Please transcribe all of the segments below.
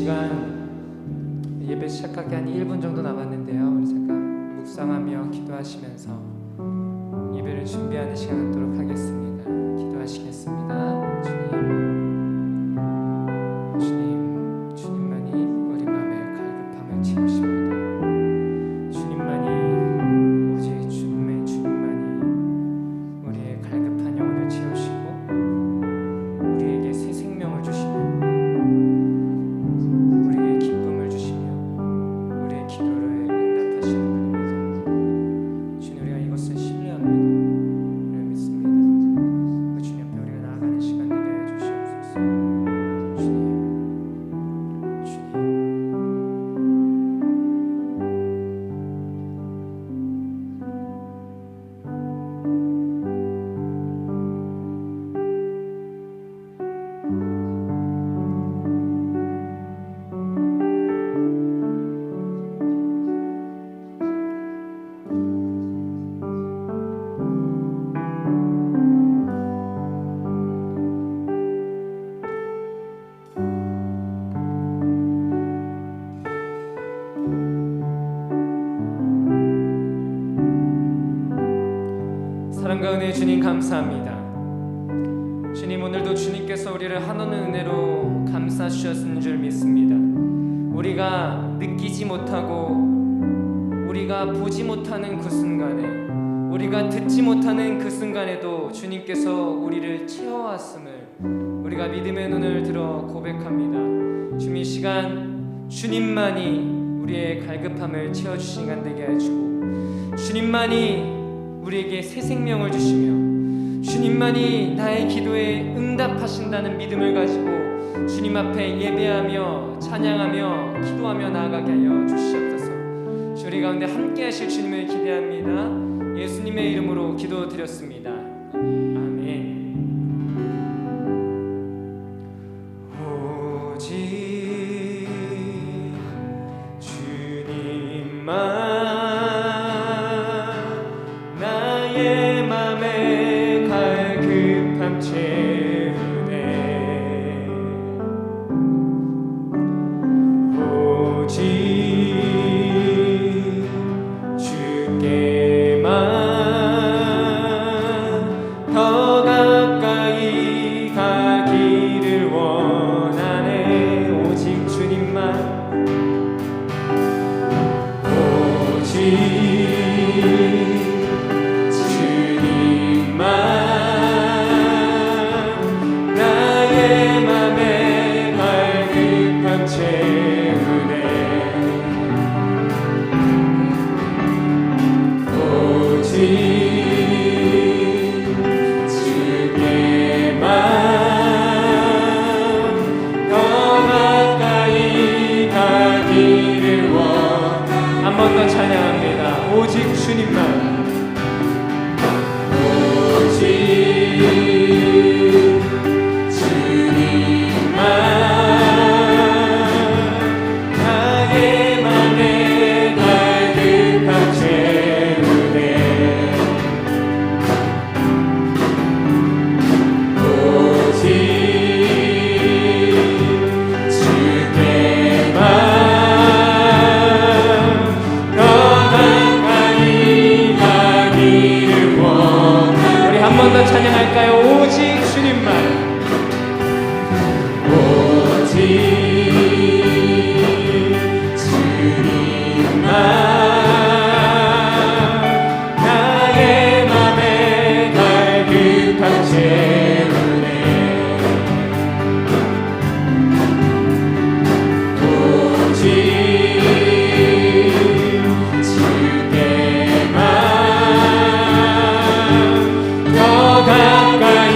시간 예배 시작하기 한 1분 정도 남았는데요. 우리 잠깐 묵상하며 기도하시면서 예배를 준비하는 시간 갖도록 하겠습니다. 기도하시겠습니다. 주님만이 우리 마음의 갈급함을 채우십니다. 주님만이, 오직 주님만이 우리의 갈급한 영혼을 채우시고 우리에게 새 생명을 주시며 우리의 기쁨을 주시며 우리의 기도를 응답하시는 분입니다. 주님, 우리가 이것을 신뢰합니다. 우리가 믿습니다. 그 주님 앞에 우리가 나아가는 시간 되게 해 주시옵소서. 주님. 사랑과 은혜의 주님 감사합니다. 주님, 오늘도 주님께서 우리를 한없는 은혜로 감싸 주셨는 줄 믿습니다. 우리가 느끼지 못하고 우리가 보지 못하는 그 순간에, 우리가 듣지 못하는 그 순간에도 주님께서 우리를 채워왔음을 우리가 믿음의 눈을 들어 고백합니다. 주님, 이 시간 주님만이 우리의 갈급함을 채워주신 시간 되게 해주고, 주님만이 우리에게 새 생명을 주시며 주님만이 나의 기도에 응답하신다는 믿음을 가지고 주님 앞에 예배하며 찬양하며 기도하며 나아가게 하여 주시옵소서. 우리 가운데 함께 하실 주님을 기대합니다. 예수님의 이름으로 기도드렸습니다. 아멘. 오직 주님만 오직 주님만, 오직 주님만 나의 맘에 갈급함 채우네. 오직 주께만 한 번 더 찬양할까요? 오직 주님만, 오직 주님만 나의 맘에 갈급함 채우네. 오직 주께만 가까이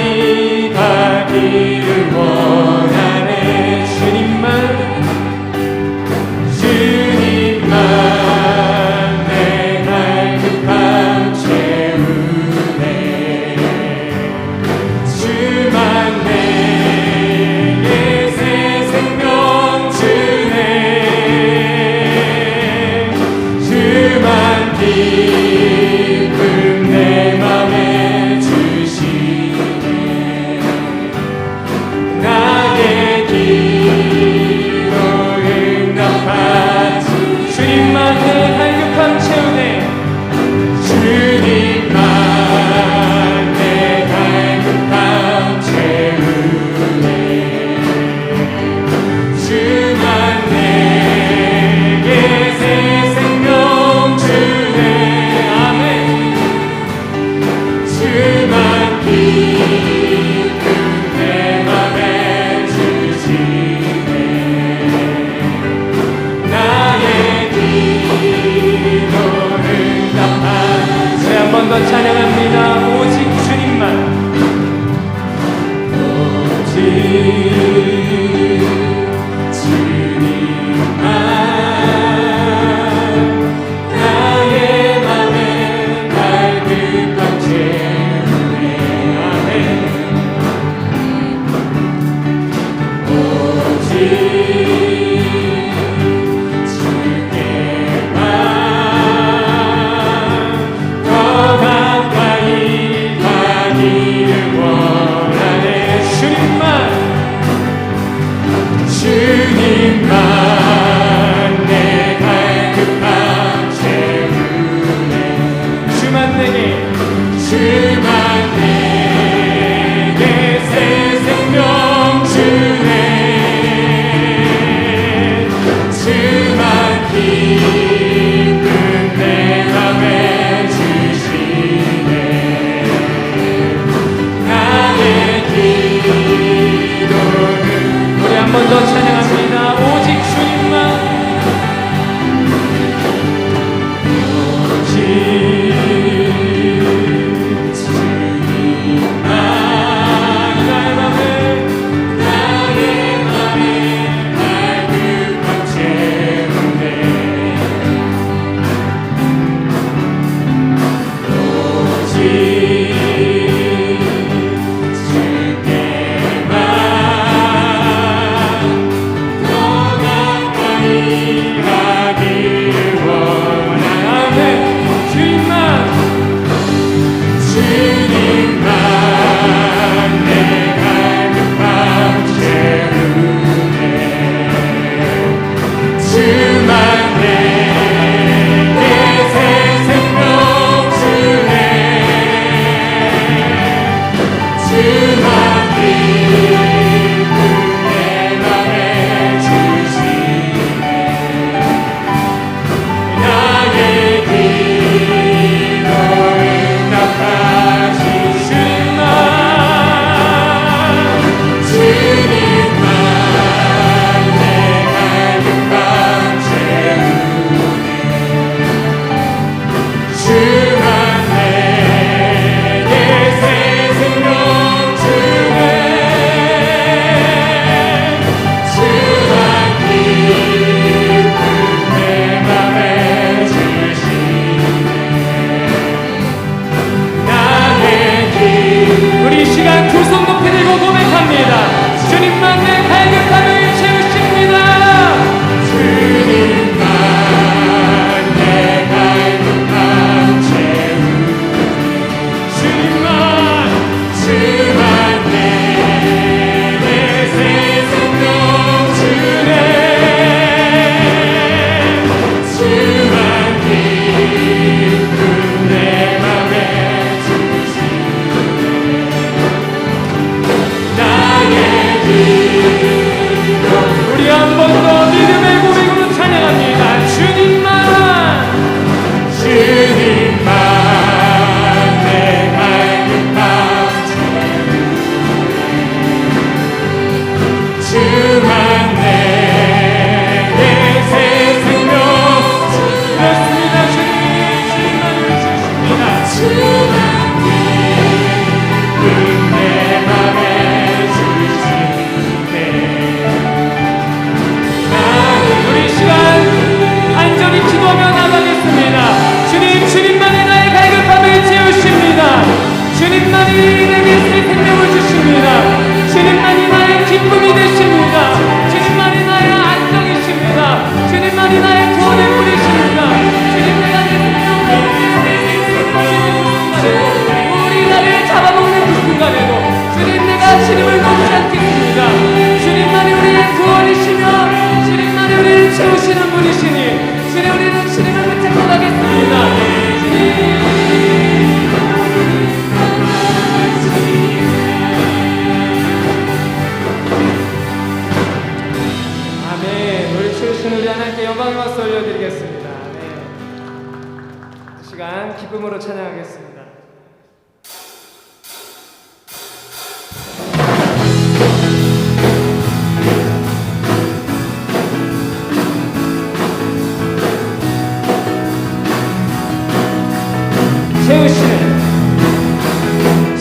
기쁨으로 찬양하겠습니다.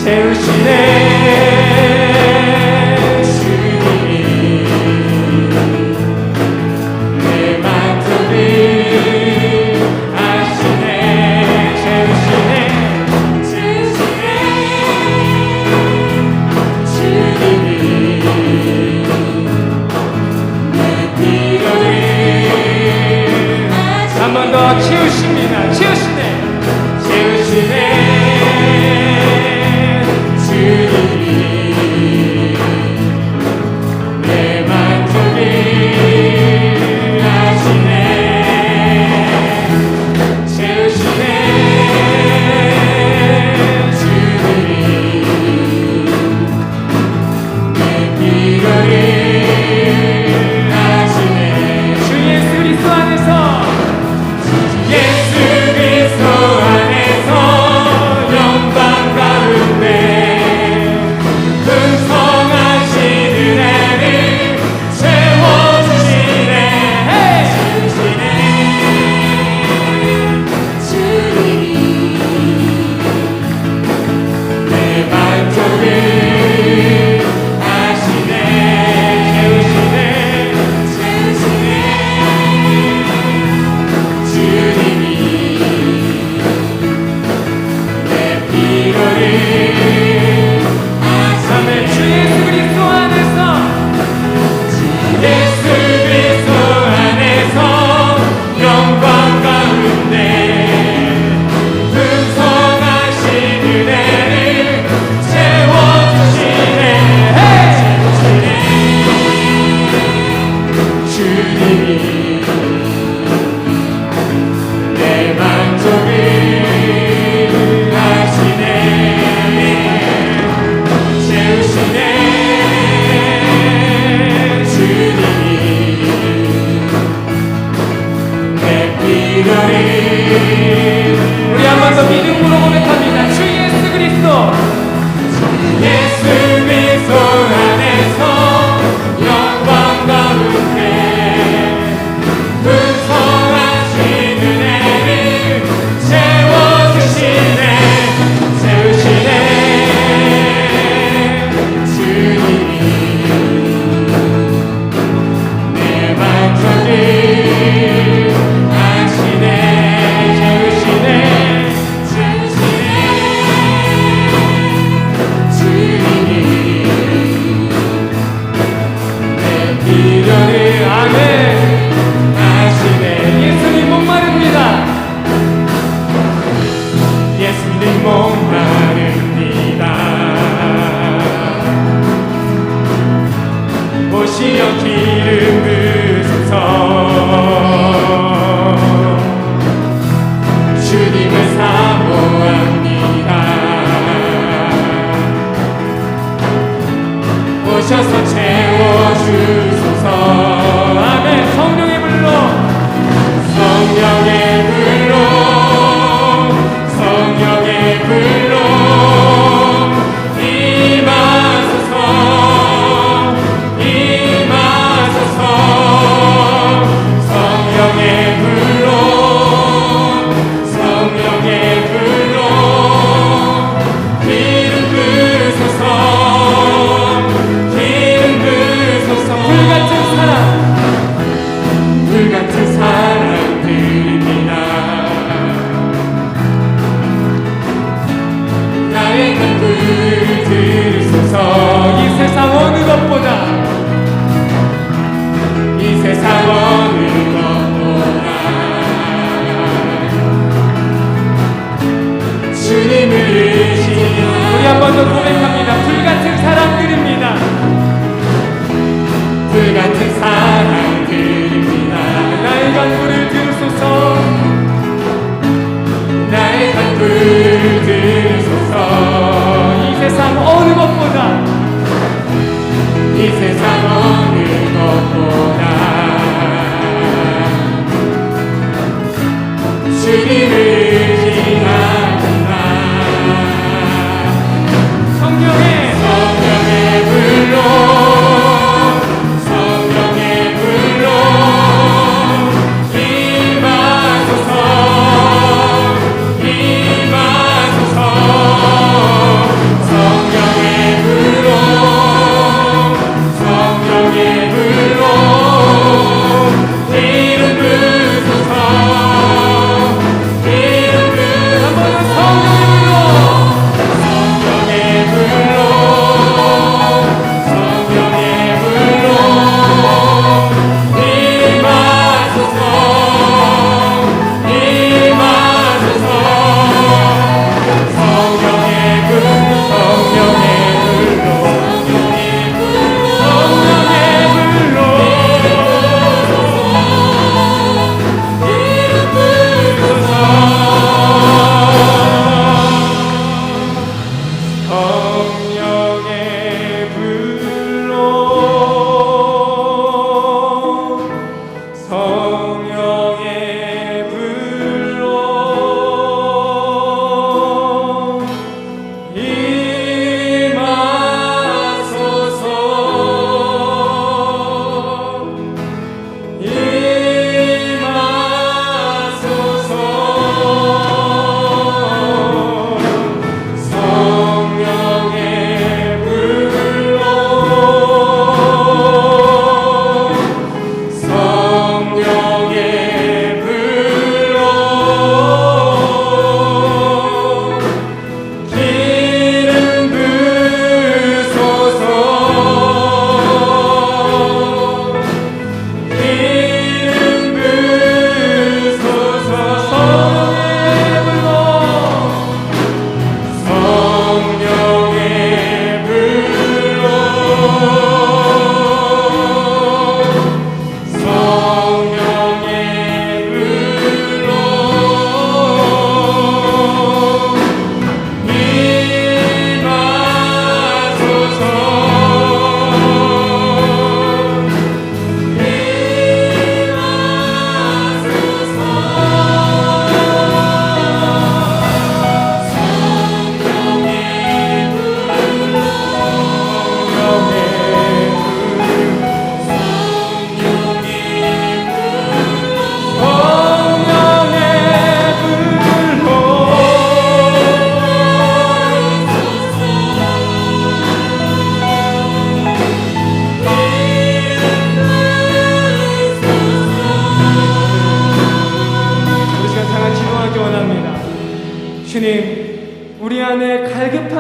채우시네 주님이 내 만족을 아시네. 채우시네 주님이 내 필요를 한 번 더 채우십니다. 채우시네 주님 예수 그리스도 안에서 영광 가운데 풍성하신 은혜를 채워주시네 채우시네 주님이 내 만족을 아시네 채우시네 주님이 내 필요를 아네 아시네 예수님 목마릅니다 예수님 목마릅니다 오시려 기름 부으소서 주님을 사모합니다 오셔서 채워주소서 아멘 성령의 불로 성령의 불로 성령의 불로 임하소서 임하소서 성령의 불로 성령의 불로 기름 부으소서 기름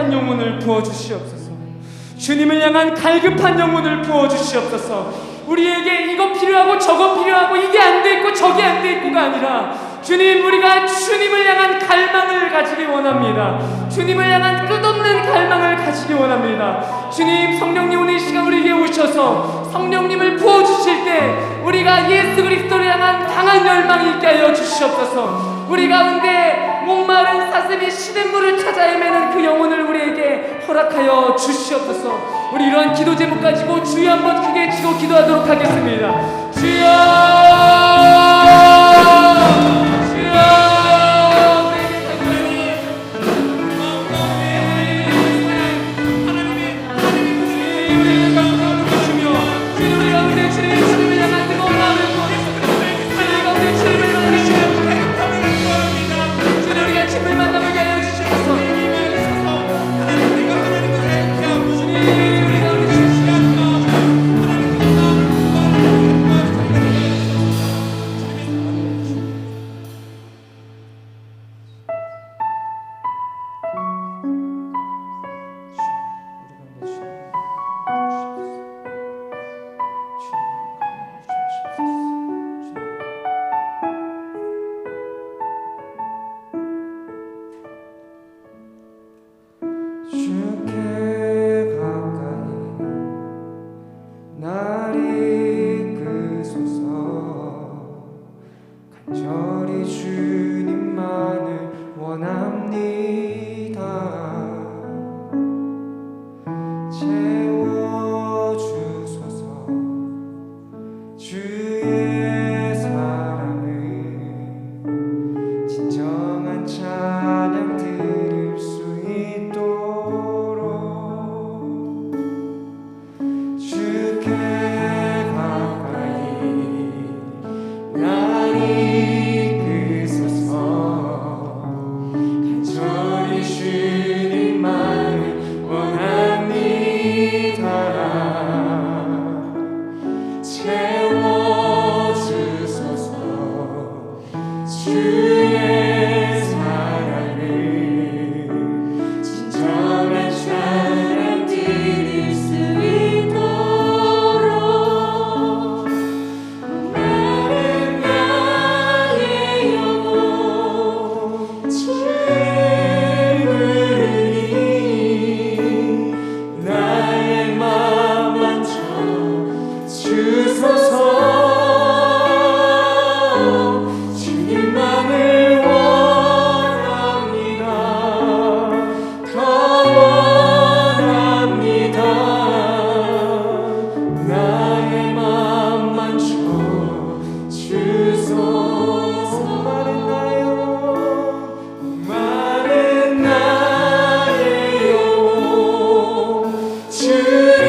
갈급한 영혼을 부어주시옵소서. 주님을 향한 갈급한 영혼을 부어주시옵소서. 우리에게 이거 필요하고 저거 필요하고 이게 안 돼 있고 저게 안 돼 있고가 아니라 주님, 우리가 주님을 향한 갈망을 가지기 원합니다. 주님을 향한 끝없는 갈망을 가지기 원합니다. 주님, 성령님 오늘 이 시간 우리에게 오셔서 성령님을 부어주실 때 우리가 예수 그리스도를 향한 강한 열망이 있게 하여 주시옵소서. 우리 가운데 목마른 사슴이 시냇물을 찾아 헤매는 그 영혼을 우리에게 허락하여 주시옵소서. 우리 이러한 기도 제목 가지고 주여 한번 크게 치고 기도하도록 하겠습니다. 주여! 주께 가까이 날 이끄소서. 간절히 주님만을 원합니다. 채워주소서. 주의 사랑을 진정한 찬양 드릴 수 있도록 주께 가까이 날 이끄소서. 간절히 주님만을 원합니다. 채워주소서. 주의 사랑을 진정한 찬양 드릴 수 있도록 나는 나의 영혼 주를 부르니 나의 맘만 주소서. 주님만을 원합니다. 더 원합니다. 나의 맘만 주소서. 마른 나의 영혼, 마른 나의 영혼 주를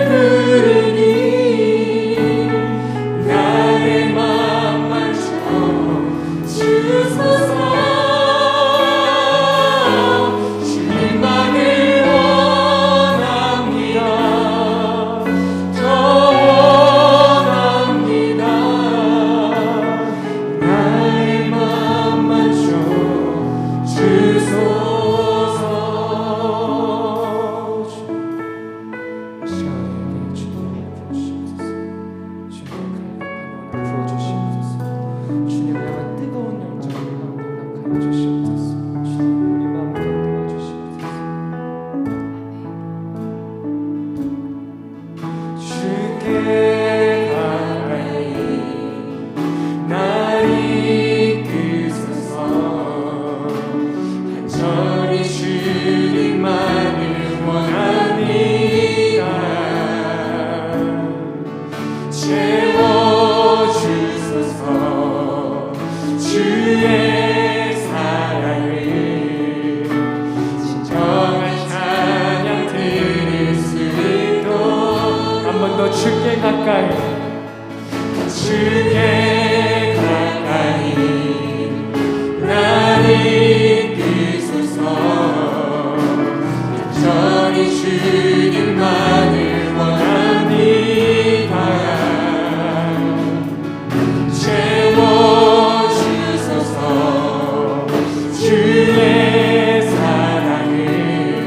부르니 나의 맘만 주소서. 주님만을 원합니다. 더 원합니다. 나의 맘만 주소서. 이 시간에 주님을 부어주시옵소서. 주님의 갈급한 영혼을 부어주시옵소서. 주님을 향한 뜨거운 열정을 허락하여 주시옵소서. 주님, 우리 마음을 건드려 주시옵소서. 주께 가까이 날 이끄소서. 간절히 주님만을 원합니다. 채워주소서. 주의 사랑을 진정한 찬양 드릴 수 있도록 한 번 더 주께 가까이 주께 가까이 날 이끄소서. 간절히 주님만을 원합니다. 채워주소서. 주의 사랑을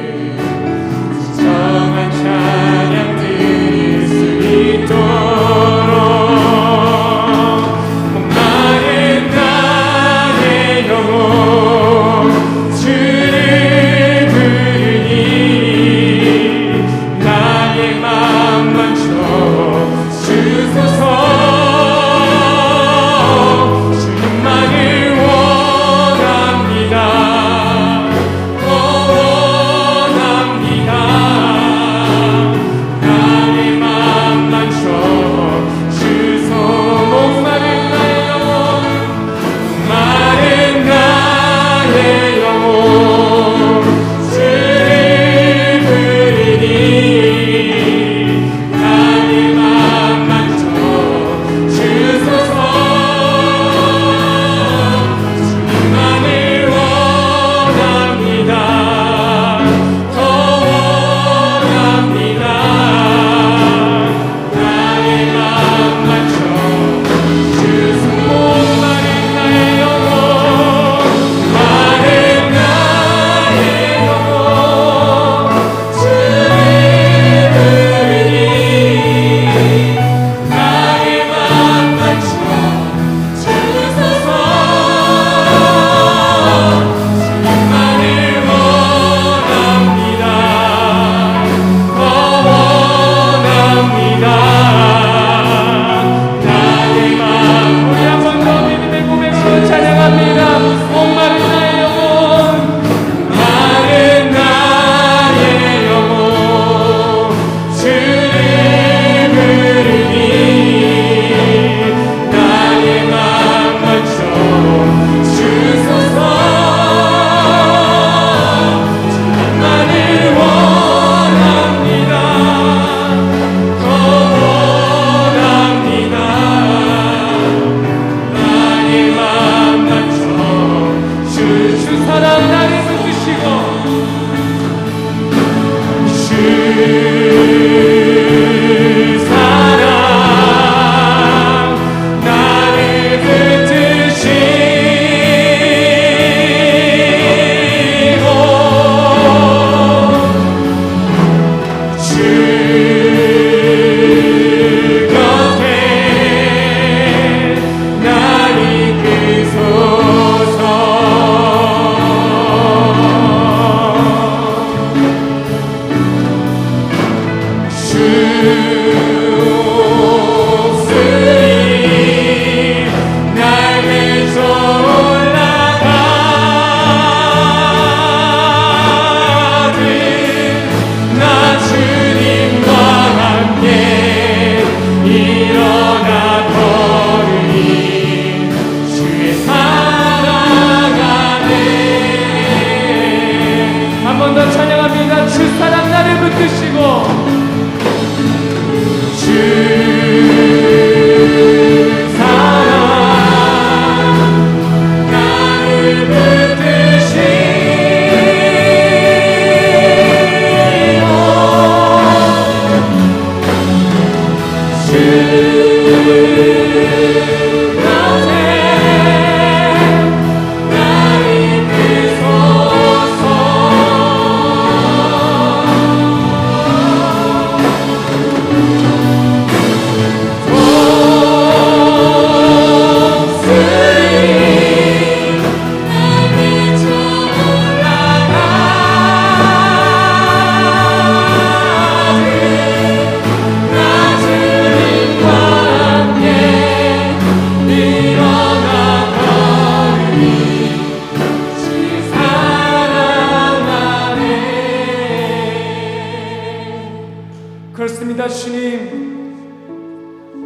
그렇습니다.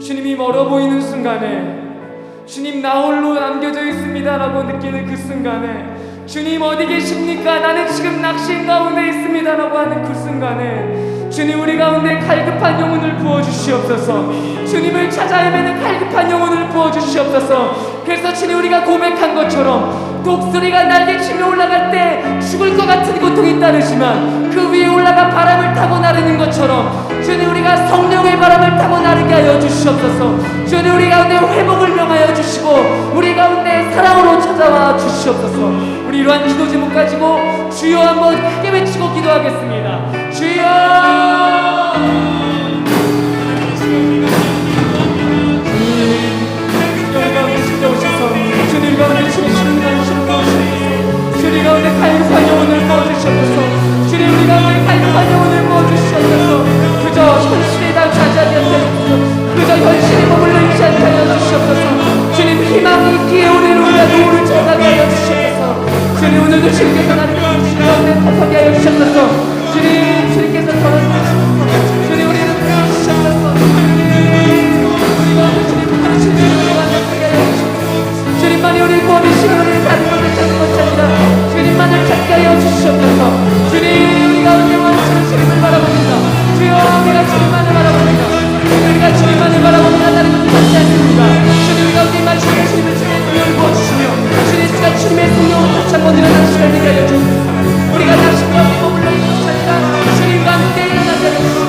주님이 멀어 보이는 순간에 주님 나 홀로 남겨져 있습니다 라고 느끼는 그 순간에 주님 어디 계십니까? 나는 지금 낚시 가운데 있습니다 라고 하는 그 순간에 주님 우리 가운데 갈급한 영혼을 부어주시옵소서. 주님을 찾아 헤매는 갈급한 영혼을 부어주시옵소서. 그래서 주님 우리가 고백한 것처럼 독수리가 날개치며 올라갈 때 죽을 것 같은 고통이 따르지만 그 위에 올라가 바람을 타고 나르는 것처럼 주님 우리가 성령의 바람을 타고 나르게 하여 주시옵소서. 주님 우리 가운데 회복을 명하여 주시고 우리 가운데 사랑으로 찾아와 주시옵소서. 우리 이러한 기도 제목 가지고 주여 한번 크게 외치고 기도하겠습니다. 주여 주님 가운데 주님 가운데 갈급한 영혼을 부어주시옵소서. 주님 우리 가운데 갈급한 영혼을 부어주시옵소서. 그저 현실에 다 차지하지 않게 그저 현실에 머물러 있지 않게 하여 주시옵소서. 주님 희망이 있기에 우리를 우리가 노후를 찾아가게 하여 주시옵소서. 주님 오늘도 주님께서 나를 주님 가운데 답하게 하여 주시옵소서. 주님께서 저를 주님 우리를 부어주시옵소서. 우리 가운데 주님 하나님 주님을 완벽하게 하여 주시옵소서. 주님만이 우리를 구원이시고 우리를 다른 것을 찾는 것이 아니라 주님만을 찾게 하여 주시옵소서. 주님 우리 가운데 원하시는 주님을 바라봅니다. 주여 우리가 주님만을 바라봅니다. 우리가 주님만을 바라봅니다. 다른 것을 찾지 않습니다. 주님 우리 가운데 임하시는 주님을 주님의 능력을 부어주시며 주님과 주님의 성령을 같이 한번 일어나는 시간을 되게 하여 주옵소서. 우리가 당신 가운데 머물러 있는 것이 아니라 주님과 함께 일어나게 하여 주옵소서.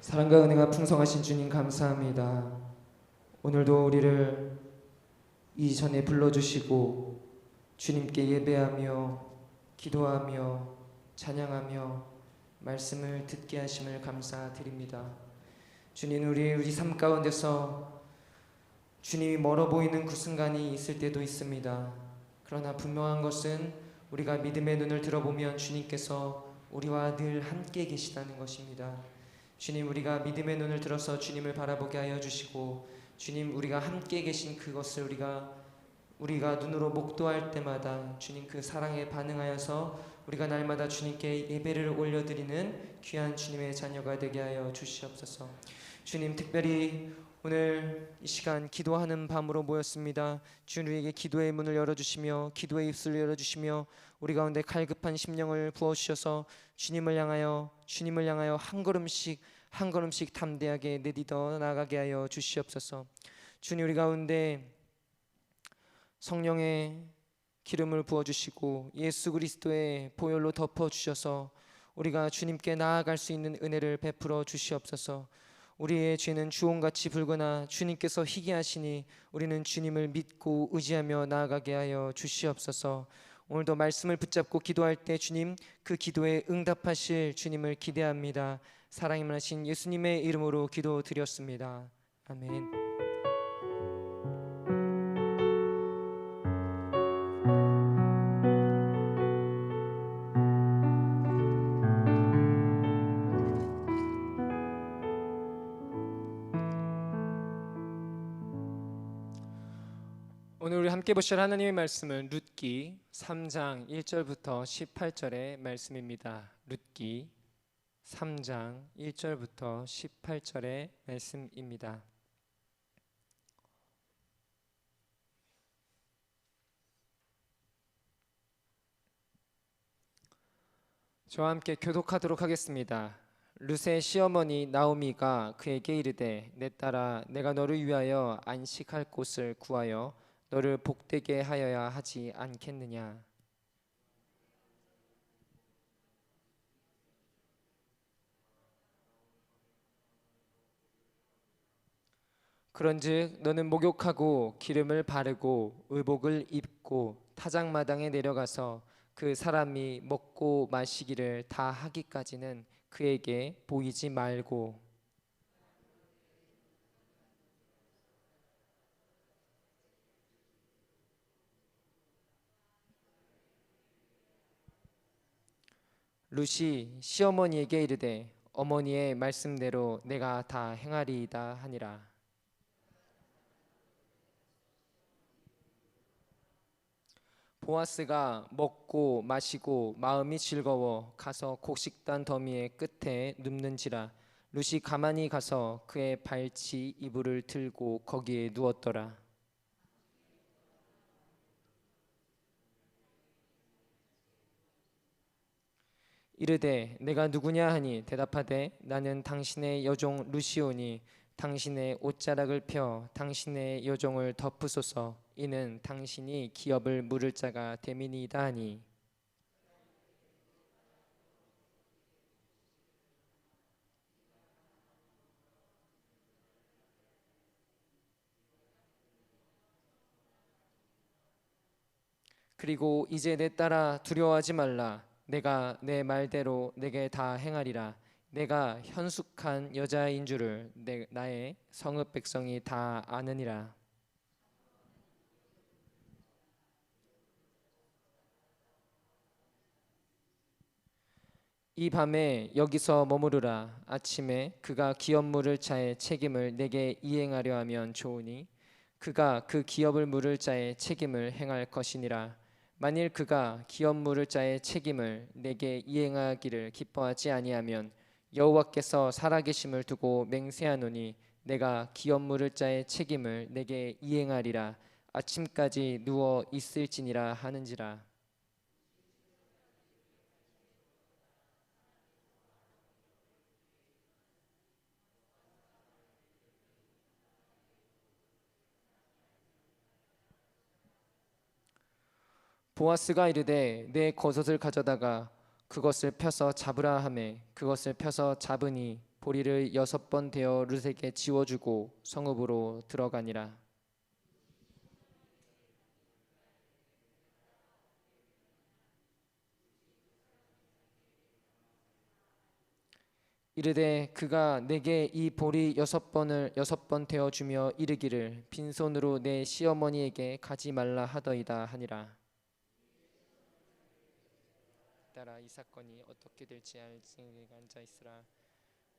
사랑과 은혜가 풍성하신 주님 감사합니다. 오늘도 우리를 이전에 불러주시고 주님께 예배하며 기도하며 찬양하며 말씀을 듣게 하심을 감사드립니다. 주님 우리 삶 가운데서 주님이 멀어 보이는 그 순간이 있을 때도 있습니다. 그러나 분명한 것은 우리가 믿음의 눈을 들어보면 주님께서 우리와 늘 함께 계시다는 것입니다. 주님 우리가 믿음의 눈을 들어서 주님을 바라보게 하여 주시고 주님 우리가 함께 계신 그것을 우리가 눈으로 목도할 때마다 주님 그 사랑에 반응하여서 우리가 날마다 주님께 예배를 올려드리는 귀한 주님의 자녀가 되게 하여 주시옵소서. 주님 특별히 오늘 이 시간 기도하는 밤으로 모였습니다. 주님 우리에게 기도의 문을 열어주시며 기도의 입술을 열어주시며 우리 가운데 갈급한 심령을 부어주셔서 주님을 향하여 한 걸음씩 담대하게 내딛어 나가게 하여 주시옵소서. 주님 우리 가운데 성령의 기름을 부어주시고 예수 그리스도의 보혈로 덮어주셔서 우리가 주님께 나아갈 수 있는 은혜를 베풀어 주시옵소서. 우리의 죄는 주홍같이 붉으나 주님께서 희게 하시니 우리는 주님을 믿고 의지하며 나아가게 하여 주시옵소서. 오늘도 말씀을 붙잡고 기도할 때 주님 그 기도에 응답하실 주님을 기대합니다. 사랑이 많으신 예수님의 이름으로 기도드렸습니다. 아멘. 오늘 우리 함께 보실 하나님의 말씀은 룻기 3장 1절부터 18절의 말씀입니다. 룻기 3장 1절부터 18절의 말씀입니다. 저와 함께 교독하도록 하겠습니다. 룻의 시어머니 나오미가 그에게 이르되 내 딸아 내가 너를 위하여 안식할 곳을 구하여 너를 복되게 하여야 하지 않겠느냐. 그런즉 너는 목욕하고 기름을 바르고 의복을 입고 타작마당에 내려가서 그 사람이 먹고 마시기를 다 하기까지는 그에게 보이지 말고 룻이 시어머니에게 이르되 어머니의 말씀대로 내가 다 행하리이다 하니라. 보아스가 먹고 마시고 마음이 즐거워 가서 곡식단 더미의 끝에 눕는지라. 룻이 가만히 가서 그의 발치 이불을 들고 거기에 누웠더라. 이르되 내가 누구냐 하니 대답하되 나는 당신의 여종 루시오니 당신의 옷자락을 펴 당신의 여종을 덮으소서. 이는 당신이 기업을 물을 자가 됨이니이다 하니. 그리고 이제 내 딸아 두려워하지 말라. 내가 내 말대로 내게 다 행하리라. 내가 현숙한 여자인 줄을 나의 성읍 백성이 다 아느니라. 이 밤에 여기서 머무르라. 아침에 그가 기업 물을 자의 책임을 내게 이행하려 하면 좋으니 그가 그 기업을 물을 자의 책임을 행할 것이니라. 만일 그가 기업 물을 자의 책임을 내게 이행하기를 기뻐하지 아니하면 여호와께서 살아계심을 두고 맹세하노니 내가 기업 물을 자의 책임을 내게 이행하리라. 아침까지 누워 있을지니라 하는지라. 보아스가 이르되 내 겉옷을 가져다가 그것을 펴서 잡으라 하매 그것을 펴서 잡으니 보리를 6번 대어 룻에게 지워주고 성읍으로 들어가니라. 이르되 그가 내게 이 보리 6번 대어 주며 이르기를 빈손으로 내 시어머니에게 가지 말라 하더이다 하니라. 따라 이 사건이 어떻게 될지 알지 앉아 있으라.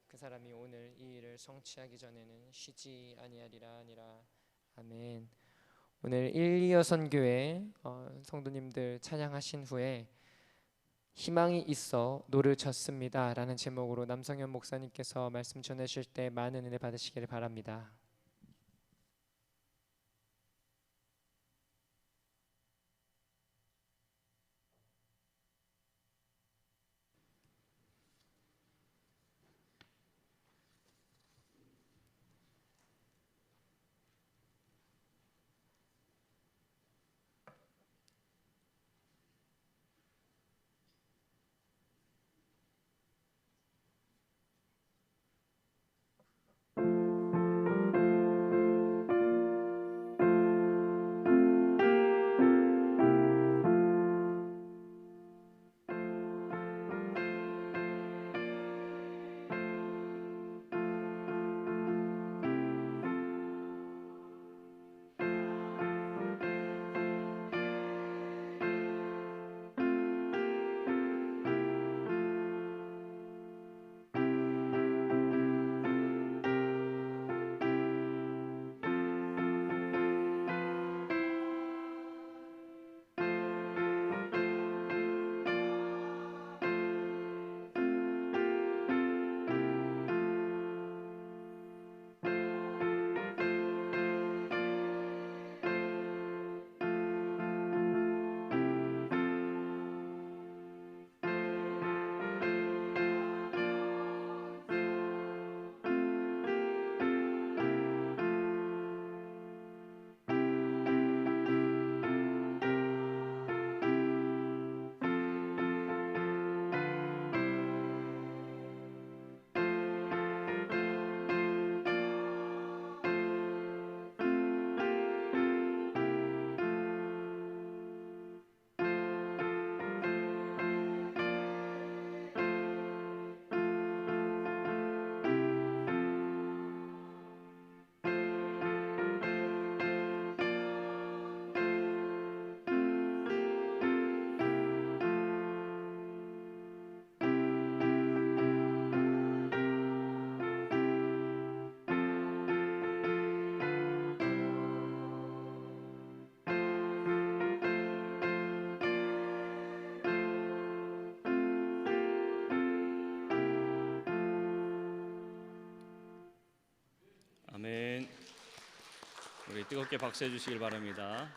그 사람이 오늘 이 일을 성취하기 전에는 쉬지 아니하리라 하니라. 아멘. 오늘 1, 2여 선교회 성도님들 찬양하신 후에 희망이 있어 노를 졌습니다 라는 제목으로 남성현 목사님께서 말씀 전하실 때 많은 은혜 받으시기를 바랍니다. 우리 뜨겁게 박수해 주시길 바랍니다.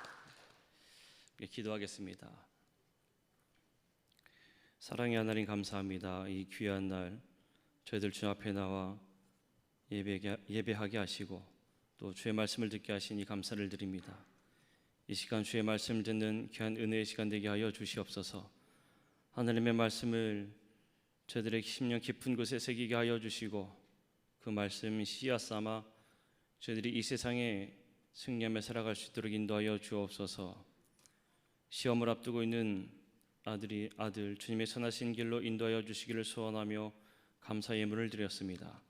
기도하겠습니다. 사랑의 하나님, 감사합니다. 이 귀한 날 저희들 주 앞에 나와 예배하게 하시고 또 주의 말씀을 듣게 하시니 감사를 드립니다. 이 시간 주의 말씀을 듣는 귀한 은혜의 시간 되게 하여 주시옵소서. 하나님의 말씀을 저희들의 심령 깊은 곳에 새기게 하여 주시고 그 말씀 씨앗 삼아 저희들이 이 세상에 승리하며 살아갈 수 있도록 인도하여 주옵소서. 시험을 앞두고 있는 아들 주님의 선하신 길로 인도하여 주시기를 소원하며 감사 예물을 드렸습니다.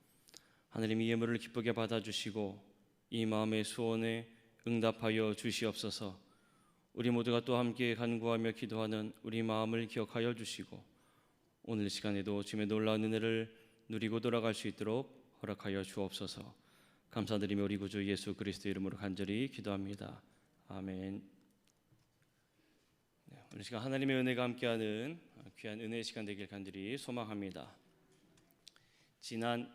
하나님, 이 예물을 기쁘게 받아주시고 이 마음의 소원에 응답하여 주시옵소서. 우리 모두가 또 함께 간구하며 기도하는 우리 마음을 기억하여 주시고 오늘 시간에도 주님의 놀라운 은혜를 누리고 돌아갈 수 있도록 허락하여 주옵소서. 감사드리며 우리 구주 예수 그리스도 이름으로 간절히 기도합니다. 아멘. 오늘 시간 하나님의 은혜가 함께하는 귀한 은혜의 시간 되길 간절히 소망합니다. 지난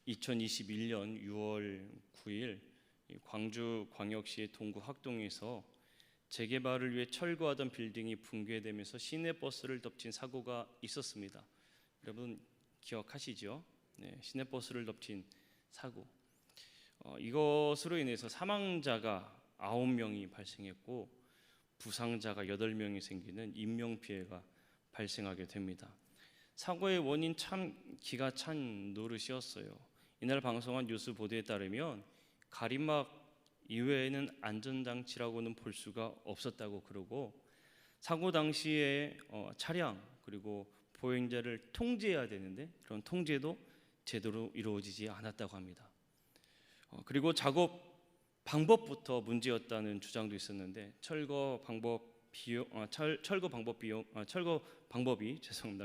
2021년 6월 9일 광주광역시 동구 학동에서 재개발을 위해 철거하던 빌딩이 붕괴되면서 시내버스를 덮친 사고가 있었습니다. 여러분 기억하시죠? 네, 시내버스를 덮친 사고. 이것으로 인해서 사망자가 9명이 발생했고 부상자가 8명이 생기는 인명피해가 발생하게 됩니다. 사고의 원인 참 기가 찬 노릇이었어요. 이날 방송한 뉴스 보도에 따르면 가림막 이외에는 안전장치라고는 볼 수가 없었다고 그러고 사고 당시에 차량 그리고 보행자를 통제해야 되는데 그런 통제도 제대로 이루어지지 않았다고 합니다. 그리고 작업 방법부터 문제였다는 주장도 있었는데 철거 방법이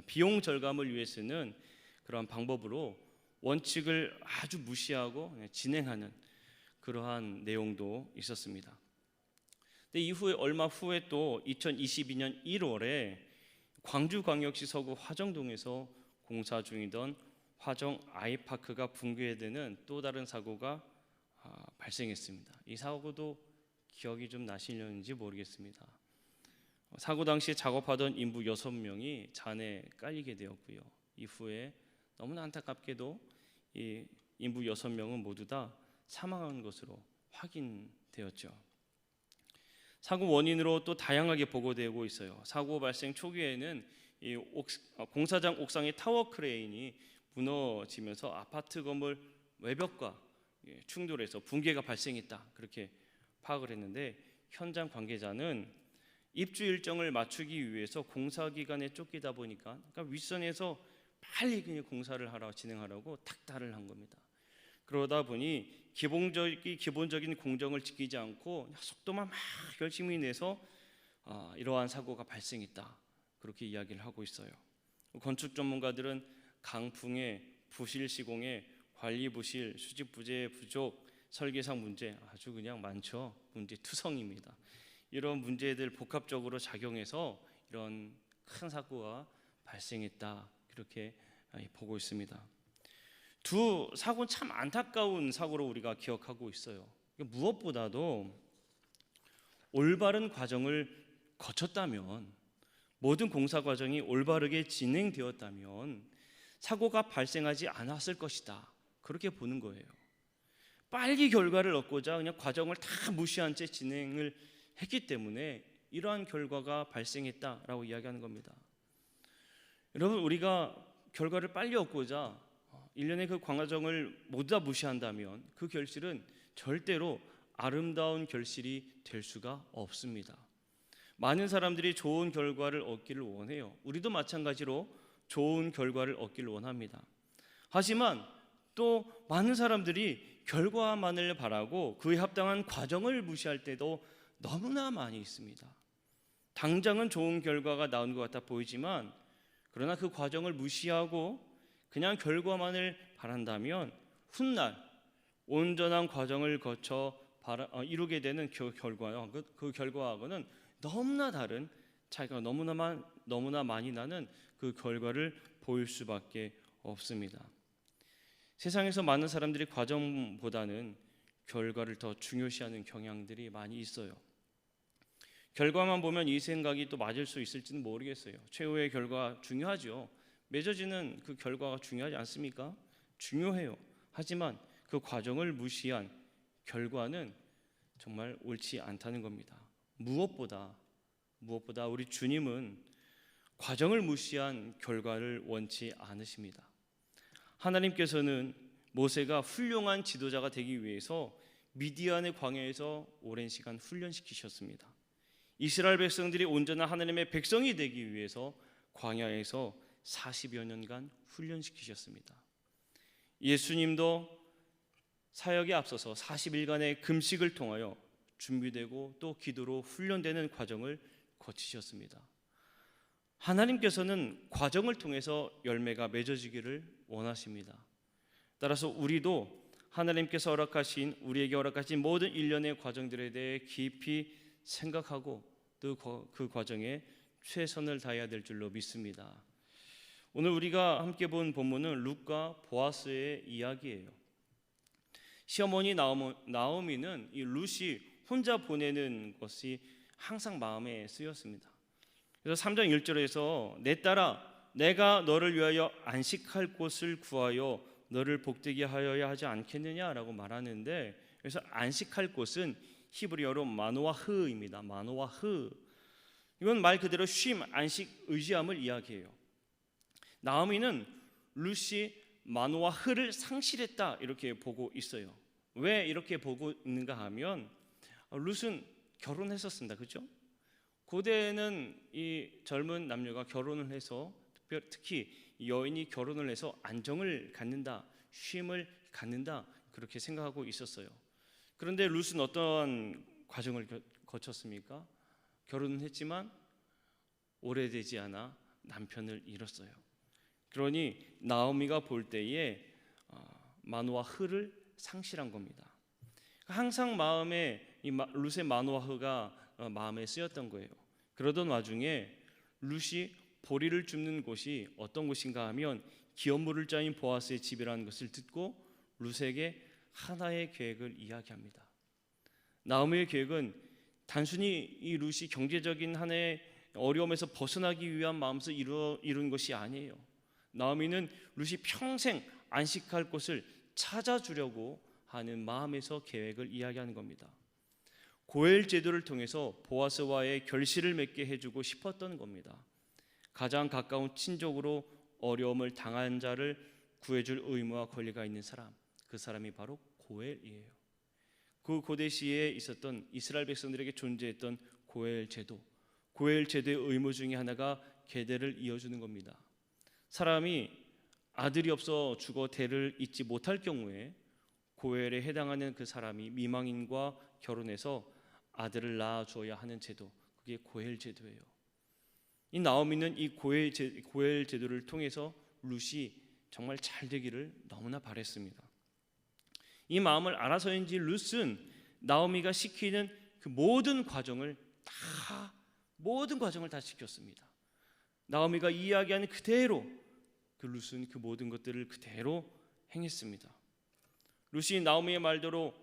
비용 절감을 위해서는 그러한 방법으로 원칙을 아주 무시하고 진행하는 그러한 내용도 있었습니다. 근데 이후에 얼마 후에 또 2022년 1월에 광주광역시 서구 화정동에서 공사 중이던 화정 아이파크가 붕괴되는 또 다른 사고가 발생했습니다. 이 사고도 기억이 좀 나시려는지 모르겠습니다. 사고 당시에 작업하던 인부 6명이 잔에 깔리게 되었고요. 이후에 너무나 안타깝게도 이 인부 6명은 모두 다 사망한 것으로 확인되었죠. 사고 원인으로 또 다양하게 보고되고 있어요. 사고 발생 초기에는 이 공사장 옥상의 타워 크레인이 무너지면서 아파트 건물 외벽과 충돌해서 붕괴가 발생했다 그렇게 파악을 했는데 현장 관계자는 입주 일정을 맞추기 위해서 공사 기간에 쫓기다 보니까 그러니까 윗선에서 빨리 그냥 공사를 진행하라고 탁달을 한 겁니다. 그러다 보니 기본적인 공정을 지키지 않고 속도만 막 열심히 내서 이러한 사고가 발생했다 그렇게 이야기를 하고 있어요. 건축 전문가들은 강풍에 부실 시공에 관리 부실, 수집 부재 부족, 설계상 문제 아주 그냥 많죠. 문제 투성입니다. 이런 문제들 복합적으로 작용해서 이런 큰 사고가 발생했다 그렇게 보고 있습니다. 두 사고는 참 안타까운 사고로 우리가 기억하고 있어요. 무엇보다도 올바른 과정을 거쳤다면 모든 공사 과정이 올바르게 진행되었다면 사고가 발생하지 않았을 것이다 그렇게 보는 거예요. 빨리 결과를 얻고자 그냥 과정을 다 무시한 채 진행을 했기 때문에 이러한 결과가 발생했다라고 이야기하는 겁니다. 여러분 우리가 결과를 빨리 얻고자 일련의 그 과정을 모두 다 무시한다면 그 결실은 절대로 아름다운 결실이 될 수가 없습니다. 많은 사람들이 좋은 결과를 얻기를 원해요. 우리도 마찬가지로 좋은 결과를 얻기를 원합니다. 하지만 또 많은 사람들이 결과만을 바라고 그에 합당한 과정을 무시할 때도 너무나 많이 있습니다. 당장은 좋은 결과가 나온 것 같아 보이지만 그러나 그 과정을 무시하고 그냥 결과만을 바란다면 훗날 온전한 과정을 거쳐 이루게 되는 그 결과하고는 너무나 다른 차이가 너무나 많이 나는 그 결과를 보일 수밖에 없습니다. 세상에서 많은 사람들이 과정보다는 결과를 더 중요시하는 경향들이 많이 있어요. 결과만 보면 이 생각이 또 맞을 수 있을지는 모르겠어요. 최후의 결과 중요하죠. 맺어지는 그 결과가 중요하지 않습니까? 중요해요. 하지만 그 과정을 무시한 결과는 정말 옳지 않다는 겁니다. 무엇보다 우리 주님은 과정을 무시한 결과를 원치 않으십니다. 하나님께서는 모세가 훌륭한 지도자가 되기 위해서 미디안의 광야에서 오랜 시간 훈련시키셨습니다. 이스라엘 백성들이 온전한 하나님의 백성이 되기 위해서 광야에서 40여 년간 훈련시키셨습니다. 예수님도 사역에 앞서서 40일간의 금식을 통하여 준비되고 또 기도로 훈련되는 과정을 거치셨습니다. 하나님께서는 과정을 통해서 열매가 맺어지기를 원하십니다. 따라서 우리도 하나님께서 우리에게 허락하신 모든 일련의 과정들에 대해 깊이 생각하고 또 그 과정에 최선을 다해야 될 줄로 믿습니다. 오늘 우리가 함께 본 본문은 룻과 보아스의 이야기예요. 시어머니 나오미는 이 룻이 혼자 보내는 것이 항상 마음에 쓰였습니다. 그래서 3장 1절에서 내 딸아 내가 너를 위하여 안식할 곳을 구하여 너를 복되게 하여야 하지 않겠느냐라고 말하는데, 그래서 안식할 곳은 히브리어로 마노아흐입니다. 마노아흐. 이건 말 그대로 쉼, 안식, 의지함을 이야기해요. 나오미는 룻이 마노아흐를 상실했다 이렇게 보고 있어요. 왜 이렇게 보고 있는가 하면 룻은 결혼했었습니다. 그렇죠? 고대에는 이 젊은 남녀가 결혼을 해서 특히 여인이 결혼을 해서 안정을 갖는다, 쉼을 갖는다 그렇게 생각하고 있었어요. 그런데 룻은 어떤 과정을 거쳤습니까? 결혼은 했지만 오래되지 않아 남편을 잃었어요. 그러니 나오미가 볼 때에 마노아흐를 상실한 겁니다. 항상 마음에 이 룻의 마노아흐가 마음에 쓰였던 거예요. 그러던 와중에 룻이 보리를 줍는 곳이 어떤 곳인가 하면 기업물을 짜인 보아스의 집이라는 것을 듣고 룻에게 하나의 계획을 이야기합니다. 나오미의 계획은 단순히 이 룻이 경제적인 하나의 어려움에서 벗어나기 위한 마음에서 이룬 것이 아니에요. 나오미는 룻이 평생 안식할 곳을 찾아주려고 하는 마음에서 계획을 이야기하는 겁니다. 고엘 제도를 통해서 보아스와의 결실을 맺게 해주고 싶었던 겁니다. 가장 가까운 친족으로 어려움을 당한 자를 구해줄 의무와 권리가 있는 사람, 그 사람이 바로 고엘이에요. 그 고대 시에 있었던 이스라엘 백성들에게 존재했던 고엘 제도의 의무 중에 하나가 계대를 이어주는 겁니다. 사람이 아들이 없어 죽어 대를 잇지 못할 경우에 고엘에 해당하는 그 사람이 미망인과 결혼해서 아들을 낳아 주어야 하는 제도, 그게 고엘 제도예요. 이 나오미는 이 고엘 제도를 통해서 룻이 정말 잘 되기를 너무나 바랬습니다. 이 마음을 알아서인지 룻은 나오미가 시키는 그 모든 과정을 다 시켰습니다. 나오미가 이야기하는 그대로 그 룻은 그 모든 것들을 그대로 행했습니다. 룻이 나오미의 말대로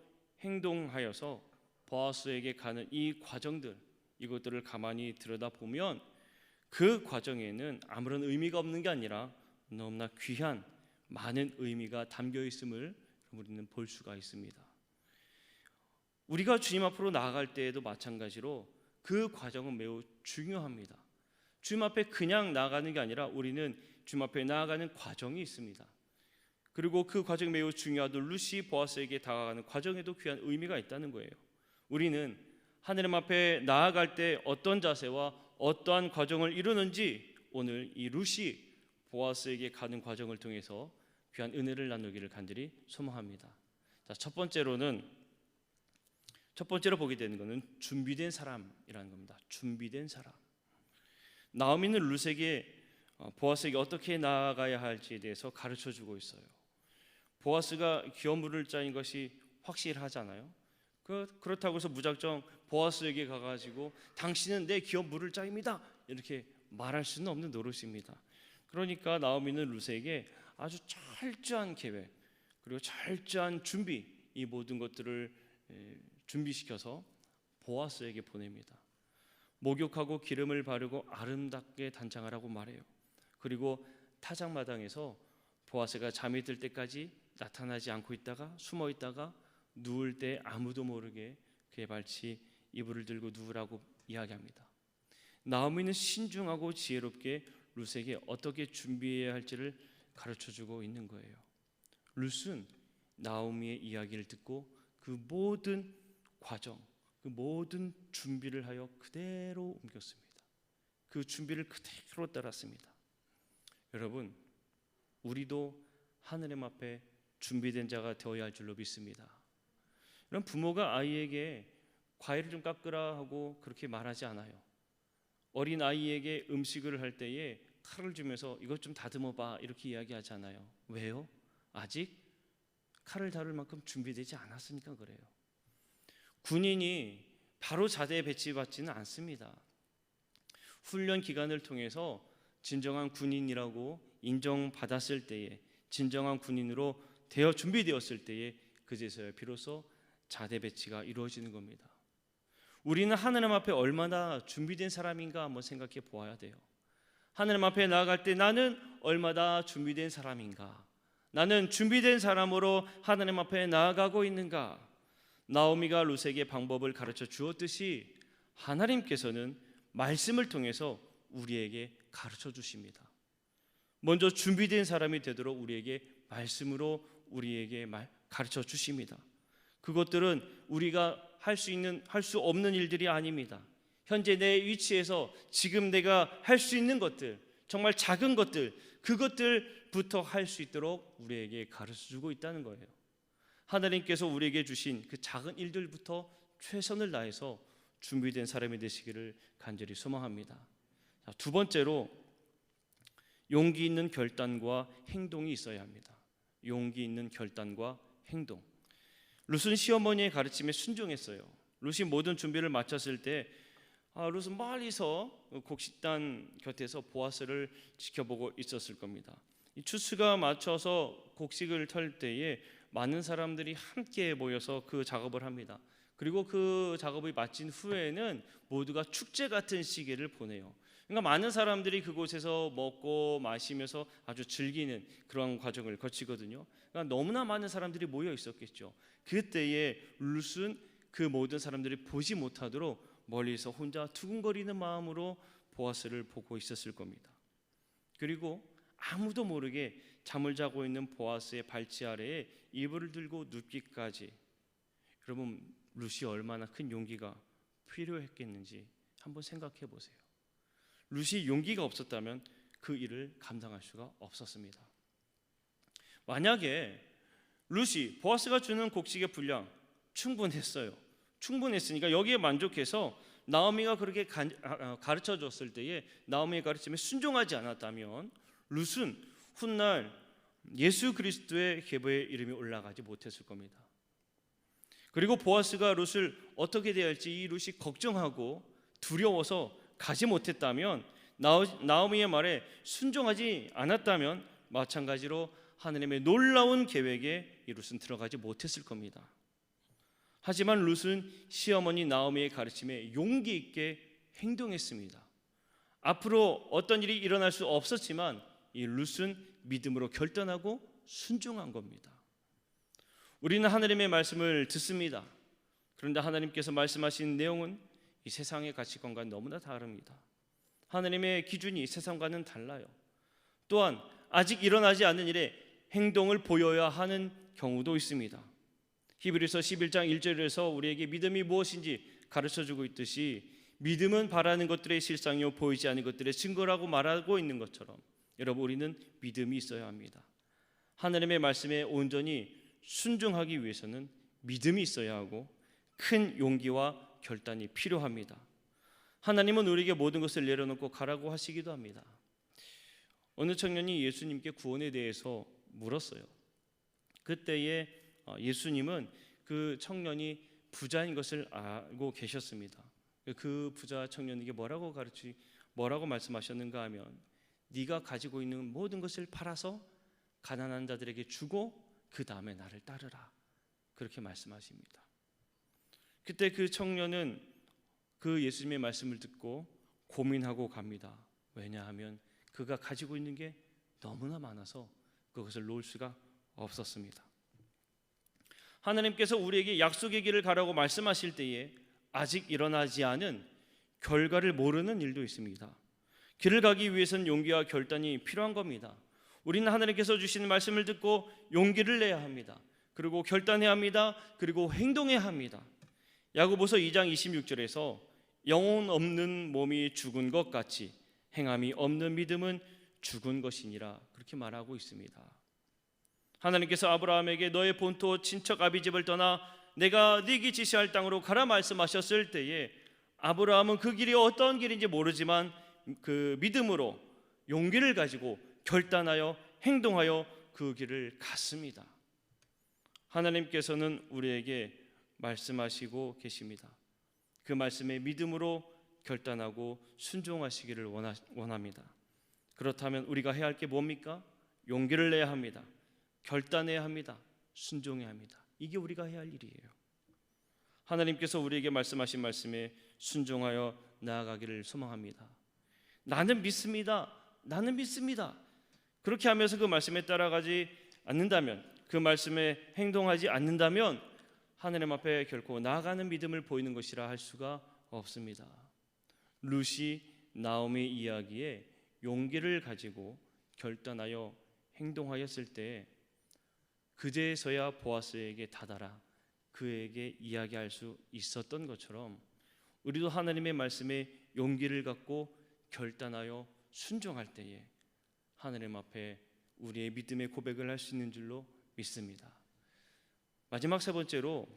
행동하여서 보아스에게 가는 이 과정들, 이것들을 가만히 들여다보면 그 과정에는 아무런 의미가 없는 게 아니라 너무나 귀한 많은 의미가 담겨 있음을 우리는 볼 수가 있습니다. 우리가 주님 앞으로 나아갈 때에도 마찬가지로 그 과정은 매우 중요합니다. 주님 앞에 그냥 나아가는 게 아니라 우리는 주님 앞에 나아가는 과정이 있습니다. 그리고 그 과정이 매우 중요하던 룻이 보아스에게 다가가는 과정에도 귀한 의미가 있다는 거예요. 우리는 하나님 앞에 나아갈 때 어떤 자세와 어떠한 과정을 이루는지 오늘 이 룻이 보아스에게 가는 과정을 통해서 귀한 은혜를 나누기를 간절히 소망합니다. 자, 첫 번째로 보게 되는 것은 준비된 사람이라는 겁니다. 준비된 사람. 나오미는 룻에게 보아스에게 어떻게 나아가야 할지에 대해서 가르쳐 주고 있어요. 보아스가 기업물을 짜인 것이 확실하잖아요. 그렇다고 해서 무작정 보아스에게 가가지고 당신은 내 기업물을 짜입니다 이렇게 말할 수는 없는 노릇입니다. 그러니까 나오미는 룻에게 아주 철저한 계획 그리고 철저한 준비, 이 모든 것들을 준비시켜서 보아스에게 보냅니다. 목욕하고 기름을 바르고 아름답게 단장하라고 말해요. 그리고 타작마당에서 보아스가 잠이 들 때까지 나타나지 않고 있다가 숨어 있다가 누울 때 아무도 모르게 그의 발치 이불을 들고 누우라고 이야기합니다. 나오미는 신중하고 지혜롭게 룻에게 어떻게 준비해야 할지를 가르쳐주고 있는 거예요. 룻은 나오미의 이야기를 듣고 그 모든 과정, 그 모든 준비를 하여 그대로 옮겼습니다. 그 준비를 그대로 따랐습니다. 여러분, 우리도 하느님 앞에 준비된 자가 되어야 할 줄로 믿습니다. 이런 부모가 아이에게 과일을 좀 깎으라 하고 그렇게 말하지 않아요. 어린 아이에게 음식을 할 때에 칼을 주면서 이것 좀 다듬어 봐 이렇게 이야기하지 않아요. 왜요? 아직 칼을 다룰 만큼 준비되지 않았으니까 그래요. 군인이 바로 자대에 배치받지는 않습니다. 훈련 기간을 통해서 진정한 군인이라고 인정받았을 때에, 진정한 군인으로 되어 준비되었을 때에 그제서야 비로소 자대 배치가 이루어지는 겁니다. 우리는 하느님 앞에 얼마나 준비된 사람인가 한번 생각해 보아야 돼요. 하느님 앞에 나아갈 때 나는 얼마나 준비된 사람인가? 나는 준비된 사람으로 하느님 앞에 나아가고 있는가? 나오미가 룻에게 방법을 가르쳐 주었듯이 하나님께서는 말씀을 통해서 우리에게 가르쳐 주십니다. 먼저 준비된 사람이 되도록 우리에게 말씀으로 우리에게 가르쳐 주십니다. 그것들은 우리가 할 수 없는 일들이 아닙니다. 현재 내 위치에서 지금 내가 할 수 있는 것들, 정말 작은 것들, 그것들부터 할 수 있도록 우리에게 가르쳐 주고 있다는 거예요. 하나님께서 우리에게 주신 그 작은 일들부터 최선을 다해서 준비된 사람이 되시기를 간절히 소망합니다. 두 번째로 용기 있는 결단과 행동이 있어야 합니다. 용기 있는 결단과 행동. 룻은 시어머니의 가르침에 순종했어요. 룻이 모든 준비를 마쳤을 때 룻은 멀리서 곡식단 곁에서 보아스를 지켜보고 있었을 겁니다. 이 추수가 맞춰서 곡식을 털 때에 많은 사람들이 함께 모여서 그 작업을 합니다. 그리고 그 작업이 마친 후에는 모두가 축제 같은 시기를 보내요. 그러니까 많은 사람들이 그곳에서 먹고 마시면서 아주 즐기는 그런 과정을 거치거든요. 그러니까 너무나 많은 사람들이 모여 있었겠죠. 그때에 룻은 그 모든 사람들이 보지 못하도록 멀리서 혼자 두근거리는 마음으로 보아스를 보고 있었을 겁니다. 그리고 아무도 모르게 잠을 자고 있는 보아스의 발치 아래에 이불을 들고 눕기까지, 여러분 룻이 얼마나 큰 용기가 필요했겠는지 한번 생각해 보세요. 룻이 용기가 없었다면 그 일을 감당할 수가 없었습니다. 만약에 룻이 보아스가 주는 곡식의 분량 충분했으니까 여기에 만족해서 나오미가 그렇게 가르쳐 줬을 때에 나오미의 가르침에 순종하지 않았다면 룻은 훗날 예수 그리스도의 계보에 이름이 올라가지 못했을 겁니다. 그리고 보아스가 룻을 어떻게 대할지 이 룻이 걱정하고 두려워서 가지 못했다면, 나오미의 말에 순종하지 않았다면 마찬가지로 하나님의 놀라운 계획에 이 룻은 들어가지 못했을 겁니다. 하지만 룻은 시어머니 나오미의 가르침에 용기 있게 행동했습니다. 앞으로 어떤 일이 일어날 수 없었지만 이 룻은 믿음으로 결단하고 순종한 겁니다. 우리는 하나님의 말씀을 듣습니다. 그런데 하나님께서 말씀하신 내용은 이 세상의 가치관과 너무나 다릅니다. 하나님의 기준이 세상과는 달라요. 또한 아직 일어나지 않은 일에 행동을 보여야 하는 경우도 있습니다. 히브리서 11장 1절에서 우리에게 믿음이 무엇인지 가르쳐주고 있듯이 믿음은 바라는 것들의 실상이요 보이지 않는 것들의 증거라고 말하고 있는 것처럼 여러분 우리는 믿음이 있어야 합니다. 하나님의 말씀에 온전히 순종하기 위해서는 믿음이 있어야 하고 큰 용기와 결단이 필요합니다. 하나님은 우리에게 모든 것을 내려놓고 가라고 하시기도 합니다. 어느 청년이 예수님께 구원에 대해서 물었어요. 그때에 예수님은 그 청년이 부자인 것을 알고 계셨습니다. 그 부자 청년에게 뭐라고 말씀하셨는가 하면 네가 가지고 있는 모든 것을 팔아서 가난한 자들에게 주고 그 다음에 나를 따르라 그렇게 말씀하십니다. 그때 그 청년은 그 예수님의 말씀을 듣고 고민하고 갑니다. 왜냐하면 그가 가지고 있는 게 너무나 많아서 그것을 놓을 수가 없었습니다. 하나님께서 우리에게 약속의 길을 가라고 말씀하실 때에 아직 일어나지 않은 결과를 모르는 일도 있습니다. 길을 가기 위해서는 용기와 결단이 필요한 겁니다. 우리는 하나님께서 주시는 말씀을 듣고 용기를 내야 합니다. 그리고 결단해야 합니다. 그리고 행동해야 합니다. 야고보서 2장 26절에서 영혼 없는 몸이 죽은 것 같이 행함이 없는 믿음은 죽은 것이니라 그렇게 말하고 있습니다. 하나님께서 아브라함에게 너의 본토 친척 아비집을 떠나 내가 네게 지시할 땅으로 가라 말씀하셨을 때에 아브라함은 그 길이 어떤 길인지 모르지만 그 믿음으로 용기를 가지고 결단하여 행동하여 그 길을 갔습니다. 하나님께서는 우리에게 말씀하시고 계십니다. 그 말씀에 믿음으로 결단하고 순종하시기를 원합니다. 그렇다면 우리가 해야 할 게 뭡니까? 용기를 내야 합니다. 결단해야 합니다. 순종해야 합니다. 이게 우리가 해야 할 일이에요. 하나님께서 우리에게 말씀하신 말씀에 순종하여 나아가기를 소망합니다. 나는 믿습니다. 나는 믿습니다. 그렇게 하면서 그 말씀에 따라가지 않는다면, 그 말씀에 행동하지 않는다면 하나님 앞에 결코 나아가는 믿음을 보이는 것이라 할 수가 없습니다. 룻이 나오미 이야기에 용기를 가지고 결단하여 행동하였을 때 그제서야 보아스에게 다다라 그에게 이야기할 수 있었던 것처럼 우리도 하나님의 말씀에 용기를 갖고 결단하여 순종할 때에 하나님 앞에 우리의 믿음의 고백을 할 수 있는 줄로 믿습니다. 마지막 세 번째로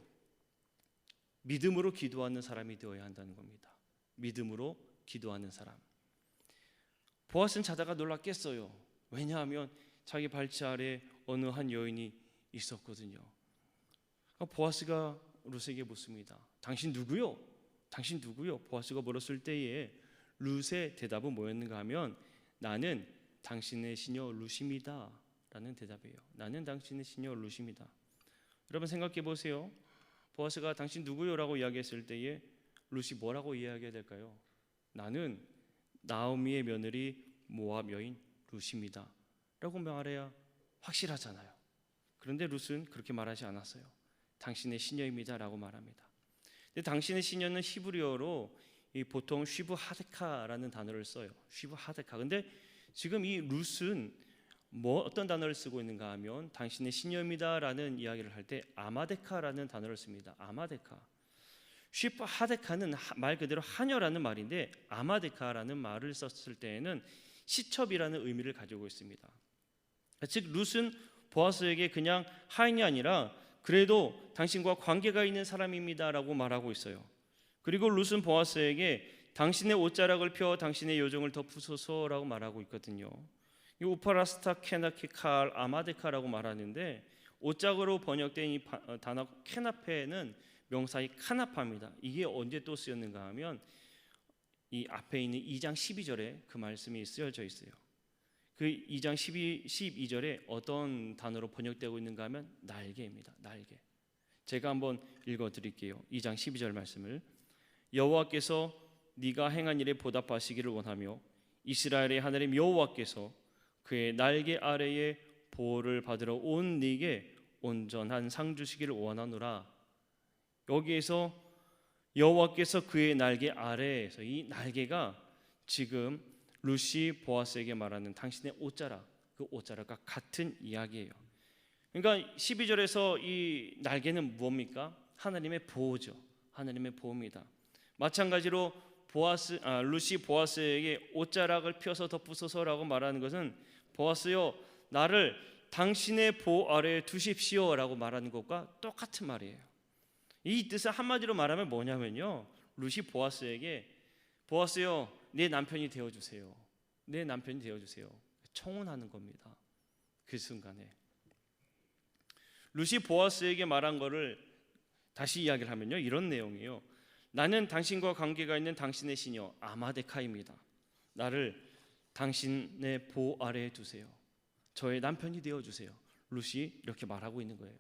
믿음으로 기도하는 사람이 되어야 한다는 겁니다. 믿음으로 기도하는 사람. 보아스는 자다가 놀라 깼어요. 왜냐하면 자기 발치 아래 어느 한 여인이 있었거든요. 보아스가 룻에게 묻습니다. 당신 누구요? 당신 누구요? 보아스가 물었을 때에 룻의 대답은 뭐였는가 하면 나는 당신의 시녀 룻입니다 라는 대답이에요. 나는 당신의 시녀 룻입니다. 여러분 생각해 보세요. 보아스가 당신 누구요? 라고 이야기했을 때에 룻이 뭐라고 이야기해야 될까요? 나는 나오미의 며느리 모압 여인 룻입니다 라고 말해야 확실하잖아요. 그런데 룻은 그렇게 말하지 않았어요. 당신의 시녀입니다 라고 말합니다. 근데 당신의 시녀는 히브리어로 보통 쉬브 하데카라는 단어를 써요. 쉬브 하데카. 근데 지금 이 룻은 어떤 단어를 쓰고 있는가 하면 당신의 시녀입니다라는 이야기를 할 때 아마데카라는 단어를 씁니다. 아마데카. 쉬프 하데카는 말 그대로 하녀라는 말인데 아마데카라는 말을 썼을 때에는 시첩이라는 의미를 가지고 있습니다. 즉 룻은 보아스에게 그냥 하인이 아니라 그래도 당신과 관계가 있는 사람입니다라고 말하고 있어요. 그리고 룻은 보아스에게 당신의 옷자락을 펴 당신의 요정을 덮으소서라고 말하고 있거든요. 이 우파라스타 케나키칼 아마데카라고 말하는데 옷자락으로 번역된 이 단어 케나페는 명사이 카나파입니다. 이게 언제 또 쓰였는가 하면 이 앞에 있는 2장 12절에 그 말씀이 쓰여져 있어요. 그 2장 12절에 어떤 단어로 번역되고 있는가 하면 날개입니다. 날개. 제가 한번 읽어드릴게요. 2장 12절 말씀을. 여호와께서 네가 행한 일에 보답하시기를 원하며 이스라엘의 하나님 여호와께서 그의 날개 아래에 보호를 받으러 온 네게 온전한 상 주시기를 원하노라. 여기에서 여호와께서 그의 날개 아래에서 이 날개가 지금 룻이 보아스에게 말하는 당신의 옷자락, 그 옷자락과 같은 이야기예요. 그러니까 12절에서 이 날개는 무엇입니까? 하나님의 보호죠. 하나님의 보호입니다. 마찬가지로 룻이 보아스에게 옷자락을 펴서 덮으소서라고 말하는 것은 보아스여 나를 당신의 보호 아래에 두십시오라고 말하는 것과 똑같은 말이에요. 이 뜻을 한마디로 말하면 뭐냐면요, 룻이 보아스에게 보아스여 내 남편이 되어주세요. 내 남편이 되어주세요. 청혼하는 겁니다. 그 순간에 룻이 보아스에게 말한 거를 다시 이야기를 하면요, 이런 내용이에요. 나는 당신과 관계가 있는 당신의 시녀 아마데카입니다. 나를 당신의 보호 아래에 두세요. 저의 남편이 되어주세요. 룻이 이렇게 말하고 있는 거예요.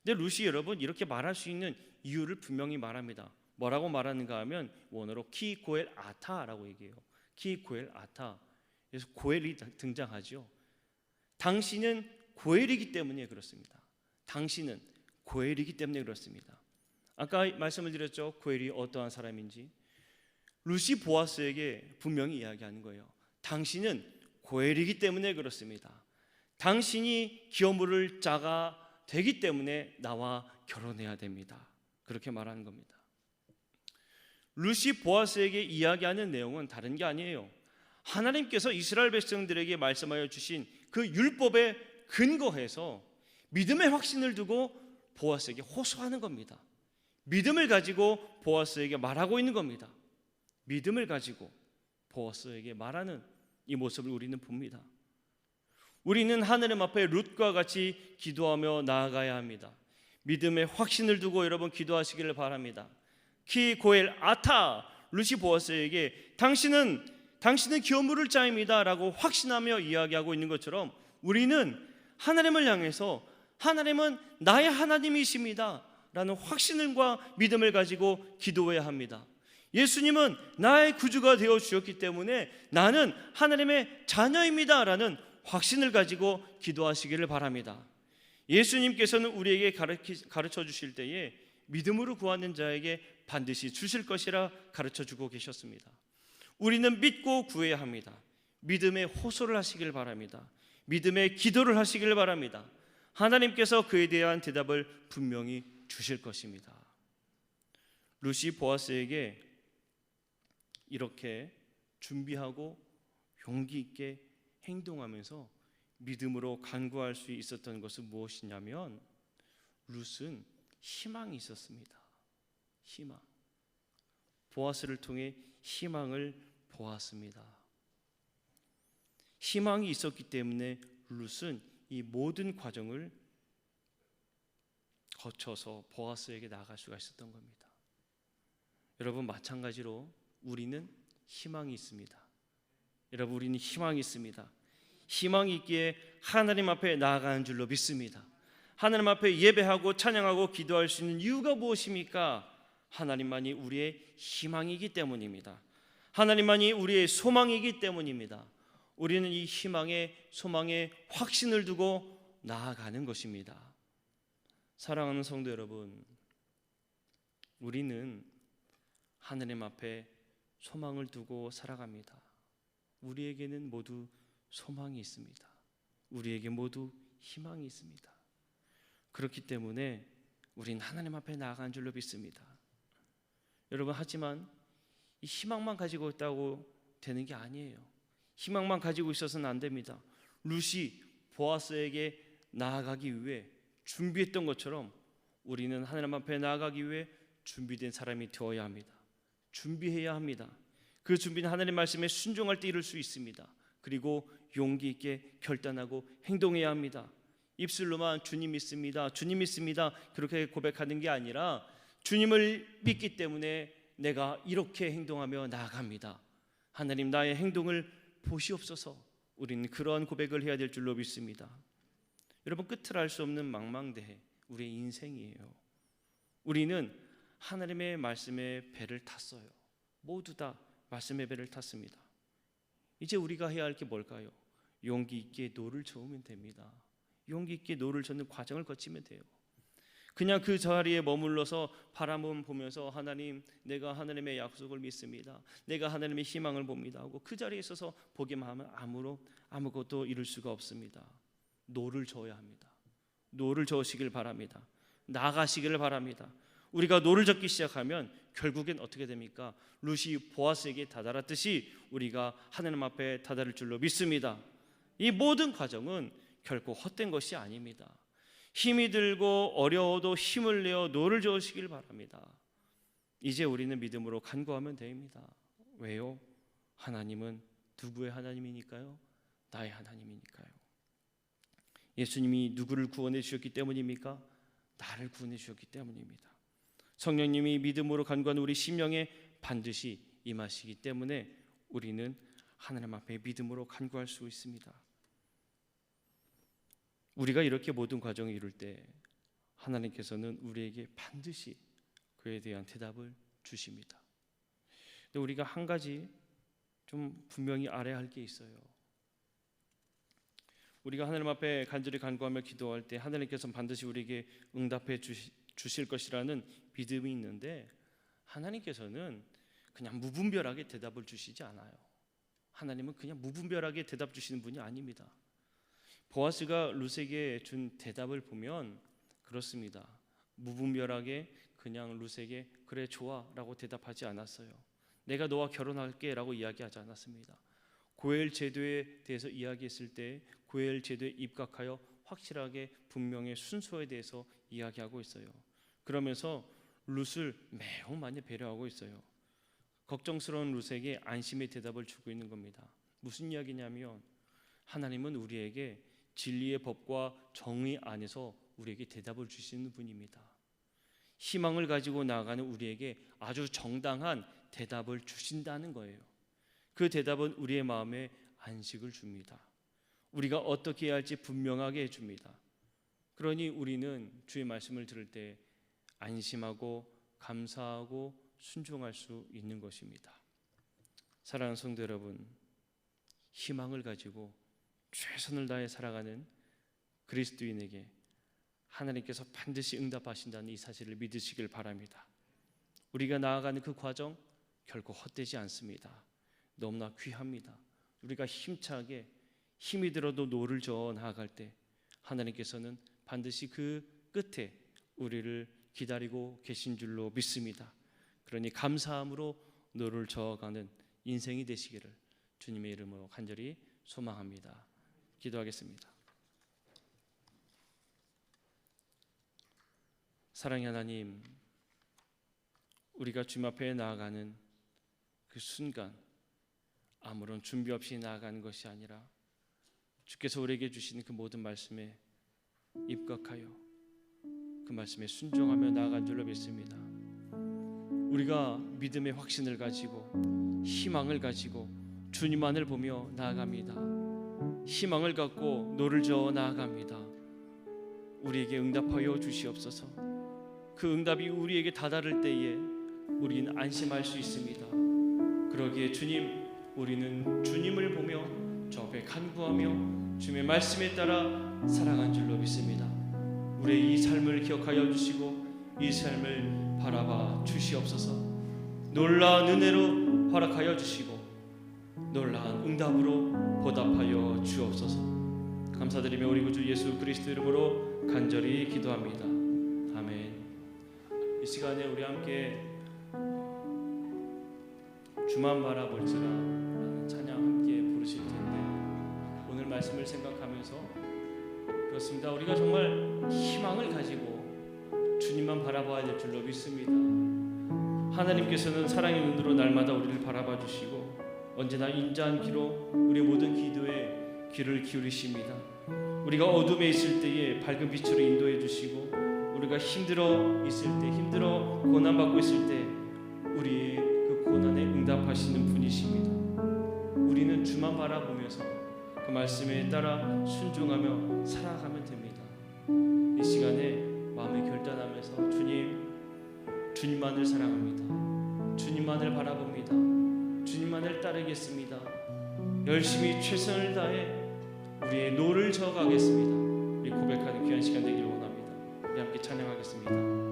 근데 루시 여러분 이렇게 말할 수 있는 이유를 분명히 말합니다. 뭐라고 말하는가 하면 원어로 키 고엘 아타라고 얘기해요. 키 고엘 아타. 그래서 고엘이 등장하죠. 당신은 고엘이기 때문에 그렇습니다. 당신은 고엘이기 때문에 그렇습니다. 아까 말씀을 드렸죠. 고엘이 어떠한 사람인지. 루시 보아스에게 분명히 이야기하는 거예요. 당신은 고엘이기 때문에 그렇습니다. 당신이 기어물을 자가 되기 때문에 나와 결혼해야 됩니다. 그렇게 말하는 겁니다. 루시 보아스에게 이야기하는 내용은 다른 게 아니에요. 하나님께서 이스라엘 백성들에게 말씀하여 주신 그 율법에 근거해서 믿음의 확신을 두고 보아스에게 호소하는 겁니다. 믿음을 가지고 보아스에게 말하고 있는 겁니다. 믿음을 가지고 보아스에게 말하는 이 모습을 우리는 봅니다. 우리는 하나님 앞에 룻과 같이 기도하며 나아가야 합니다. 믿음의 확신을 두고 여러분 기도하시기를 바랍니다. 키 고엘 아타 룻이 보아스에게 당신은 기어물을 자입니다 라고 확신하며 이야기하고 있는 것처럼 우리는 하나님을 향해서 하나님은 나의 하나님이십니다 라는 확신과 믿음을 가지고 기도해야 합니다. 예수님은 나의 구주가 되어 주셨기 때문에 나는 하나님의 자녀입니다 라는 확신을 가지고 기도하시기를 바랍니다. 예수님께서는 우리에게 가르쳐 주실 때에 믿음으로 구하는 자에게 반드시 주실 것이라 가르쳐 주고 계셨습니다. 우리는 믿고 구해야 합니다. 믿음의 호소를 하시길 바랍니다. 믿음의 기도를 하시길 바랍니다. 하나님께서 그에 대한 대답을 분명히 주실 것입니다. 루시 보아스에게 이렇게 준비하고 용기 있게 행동하면서 믿음으로 간구할 수 있었던 것은 무엇이냐면 룻은 희망이 있었습니다. 희망. 보아스를 통해 희망을 보았습니다. 희망이 있었기 때문에 룻은 이 모든 과정을 거쳐서 보아스에게 나아갈 수가 있었던 겁니다. 여러분 마찬가지로 우리는 희망이 있습니다. 여러분 우리는 희망이 있습니다. 희망이 있기에 하나님 앞에 나아가는 줄로 믿습니다. 하나님 앞에 예배하고 찬양하고 기도할 수 있는 이유가 무엇입니까? 하나님만이 우리의 희망이기 때문입니다. 하나님만이 우리의 소망이기 때문입니다. 우리는 이 희망에 소망에 확신을 두고 나아가는 것입니다. 사랑하는 성도 여러분, 우리는 하나님 앞에 소망을 두고 살아갑니다. 우리에게는 모두 소망이 있습니다. 우리에게 모두 희망이 있습니다. 그렇기 때문에 우린 하나님 앞에 나아간 줄로 믿습니다. 여러분 하지만 이 희망만 가지고 있다고 되는 게 아니에요. 희망만 가지고 있어서는 안 됩니다. 룻이 보아스에게 나아가기 위해 준비했던 것처럼 우리는 하나님 앞에 나아가기 위해 준비된 사람이 되어야 합니다. 준비해야 합니다. 그 준비는 하나님 말씀에 순종할 때 이룰 수 있습니다. 그리고 용기 있게 결단하고 행동해야 합니다. 입술로만 주님 믿습니다, 주님 믿습니다 그렇게 고백하는 게 아니라 주님을 믿기 때문에 내가 이렇게 행동하며 나아갑니다. 하나님 나의 행동을 보시옵소서. 우리는 그러한 고백을 해야 될 줄로 믿습니다. 여러분 끝을 알 수 없는 망망대해 우리의 인생이에요. 우리는 하나님의 말씀의 배를 탔어요. 모두 다 말씀의 배를 탔습니다. 이제 우리가 해야 할 게 뭘까요? 용기 있게 노를 저으면 됩니다. 용기 있게 노를 젓는 과정을 거치면 돼요. 그냥 그 자리에 머물러서 바라만 보면서 하나님 내가 하나님의 약속을 믿습니다, 내가 하나님의 희망을 봅니다 하고 그 자리에 있어서 보기만 하면 아무것도 이룰 수가 없습니다. 노를 저어야 합니다. 노를 저으시길 바랍니다. 나가시기를 바랍니다. 우리가 노를 젓기 시작하면 결국엔 어떻게 됩니까? 룻이 보아스에게 다다랐듯이 우리가 하나님 앞에 다다를 줄로 믿습니다. 이 모든 과정은 결코 헛된 것이 아닙니다. 힘이 들고 어려워도 힘을 내어 노를 저으시길 바랍니다. 이제 우리는 믿음으로 간구하면 됩니다. 왜요? 하나님은 누구의 하나님이니까요? 나의 하나님이니까요. 예수님이 누구를 구원해 주셨기 때문입니까? 나를 구원해 주셨기 때문입니다. 성령님이 믿음으로 간구하는 우리 심령에 반드시 임하시기 때문에 우리는 하나님 앞에 믿음으로 간구할 수 있습니다. 우리가 이렇게 모든 과정을 이룰 때 하나님께서는 우리에게 반드시 그에 대한 대답을 주십니다. 근데 우리가 한 가지 좀 분명히 알아야 할 게 있어요. 우리가 하나님 앞에 간절히 간구하며 기도할 때 하나님께서는 반드시 우리에게 응답해 주실 것이라는 믿음이 있는데, 하나님께서는 그냥 무분별하게 대답을 주시지 않아요. 하나님은 그냥 무분별하게 대답 주시는 분이 아닙니다. 보아스가 룻에게 준 대답을 보면 그렇습니다. 무분별하게 그냥 룻에게 그래 좋아 라고 대답하지 않았어요. 내가 너와 결혼할게 라고 이야기하지 않았습니다. 고엘 제도에 대해서 이야기했을 때 고엘 제도에 입각하여 확실하게 분명히 순서에 대해서 이야기하고 있어요. 그러면서 룻을 매우 많이 배려하고 있어요. 걱정스러운 룻에게 안심의 대답을 주고 있는 겁니다. 무슨 이야기냐면 하나님은 우리에게 진리의 법과 정의 안에서 우리에게 대답을 주시는 분입니다. 희망을 가지고 나아가는 우리에게 아주 정당한 대답을 주신다는 거예요. 그 대답은 우리의 마음에 안식을 줍니다. 우리가 어떻게 해야 할지 분명하게 해줍니다. 그러니 우리는 주의 말씀을 들을 때 안심하고 감사하고 순종할 수 있는 것입니다. 사랑하는 성도 여러분, 희망을 가지고 최선을 다해 살아가는 그리스도인에게 하나님께서 반드시 응답하신다는 이 사실을 믿으시길 바랍니다. 우리가 나아가는 그 과정 결코 헛되지 않습니다. 너무나 귀합니다. 우리가 힘차게 힘이 들어도 노를 저어 나아갈 때 하나님께서는 반드시 그 끝에 우리를 기다리고 계신 줄로 믿습니다. 그러니 감사함으로 노를 저어가는 인생이 되시기를 주님의 이름으로 간절히 소망합니다. 기도하겠습니다. 사랑의 하나님, 우리가 주님 앞에 나아가는 그 순간 아무런 준비 없이 나아가는 것이 아니라 주께서 우리에게 주신 그 모든 말씀에 입각하여 그 말씀에 순종하며 나아간 줄로 믿습니다. 우리가 믿음의 확신을 가지고 희망을 가지고 주님만을 보며 나아갑니다. 희망을 갖고 노를 저어 나아갑니다. 우리에게 응답하여 주시옵소서. 그 응답이 우리에게 다다를 때에 우리는 안심할 수 있습니다. 그러기에 주님, 우리는 주님을 보며 주 앞에 간구하며 주님의 말씀에 따라 살아간 줄로 믿습니다. 우리의 이 삶을 기억하여 주시고 이 삶을 바라봐 주시옵소서. 놀라운 은혜로 허락하여 주시고 놀라운 응답으로 보답하여 주옵소서. 감사드리며 우리 구주 예수 그리스도 이름으로 간절히 기도합니다. 아멘. 이 시간에 우리 함께 주만 바라볼지라 라는 찬양 함께 부르실 텐데, 오늘 말씀을 생각하면서 그렇습니다. 우리가 정말 희망을 가지고 주님만 바라봐야 될 줄로 믿습니다. 하나님께서는 사랑의 눈으로 날마다 우리를 바라봐 주시고 언제나 인자한 귀로 우리의 모든 기도에 귀를 기울이십니다. 우리가 어둠에 있을 때에 밝은 빛으로 인도해 주시고 우리가 힘들어 있을 때, 힘들어 고난받고 있을 때 우리의 그 고난에 응답하시는 분이십니다. 우리는 주만 바라보면서 그 말씀에 따라 순종하며 살아가면 됩니다. 이 시간에 마음을 결단하면서 주님만을 사랑합니다. 주님만을 바라봅니다. 주님만을 따르겠습니다. 열심히 최선을 다해 우리의 노를 저어가겠습니다. 우리 고백하는 귀한 시간 되기를 원합니다. 우리 함께 찬양하겠습니다.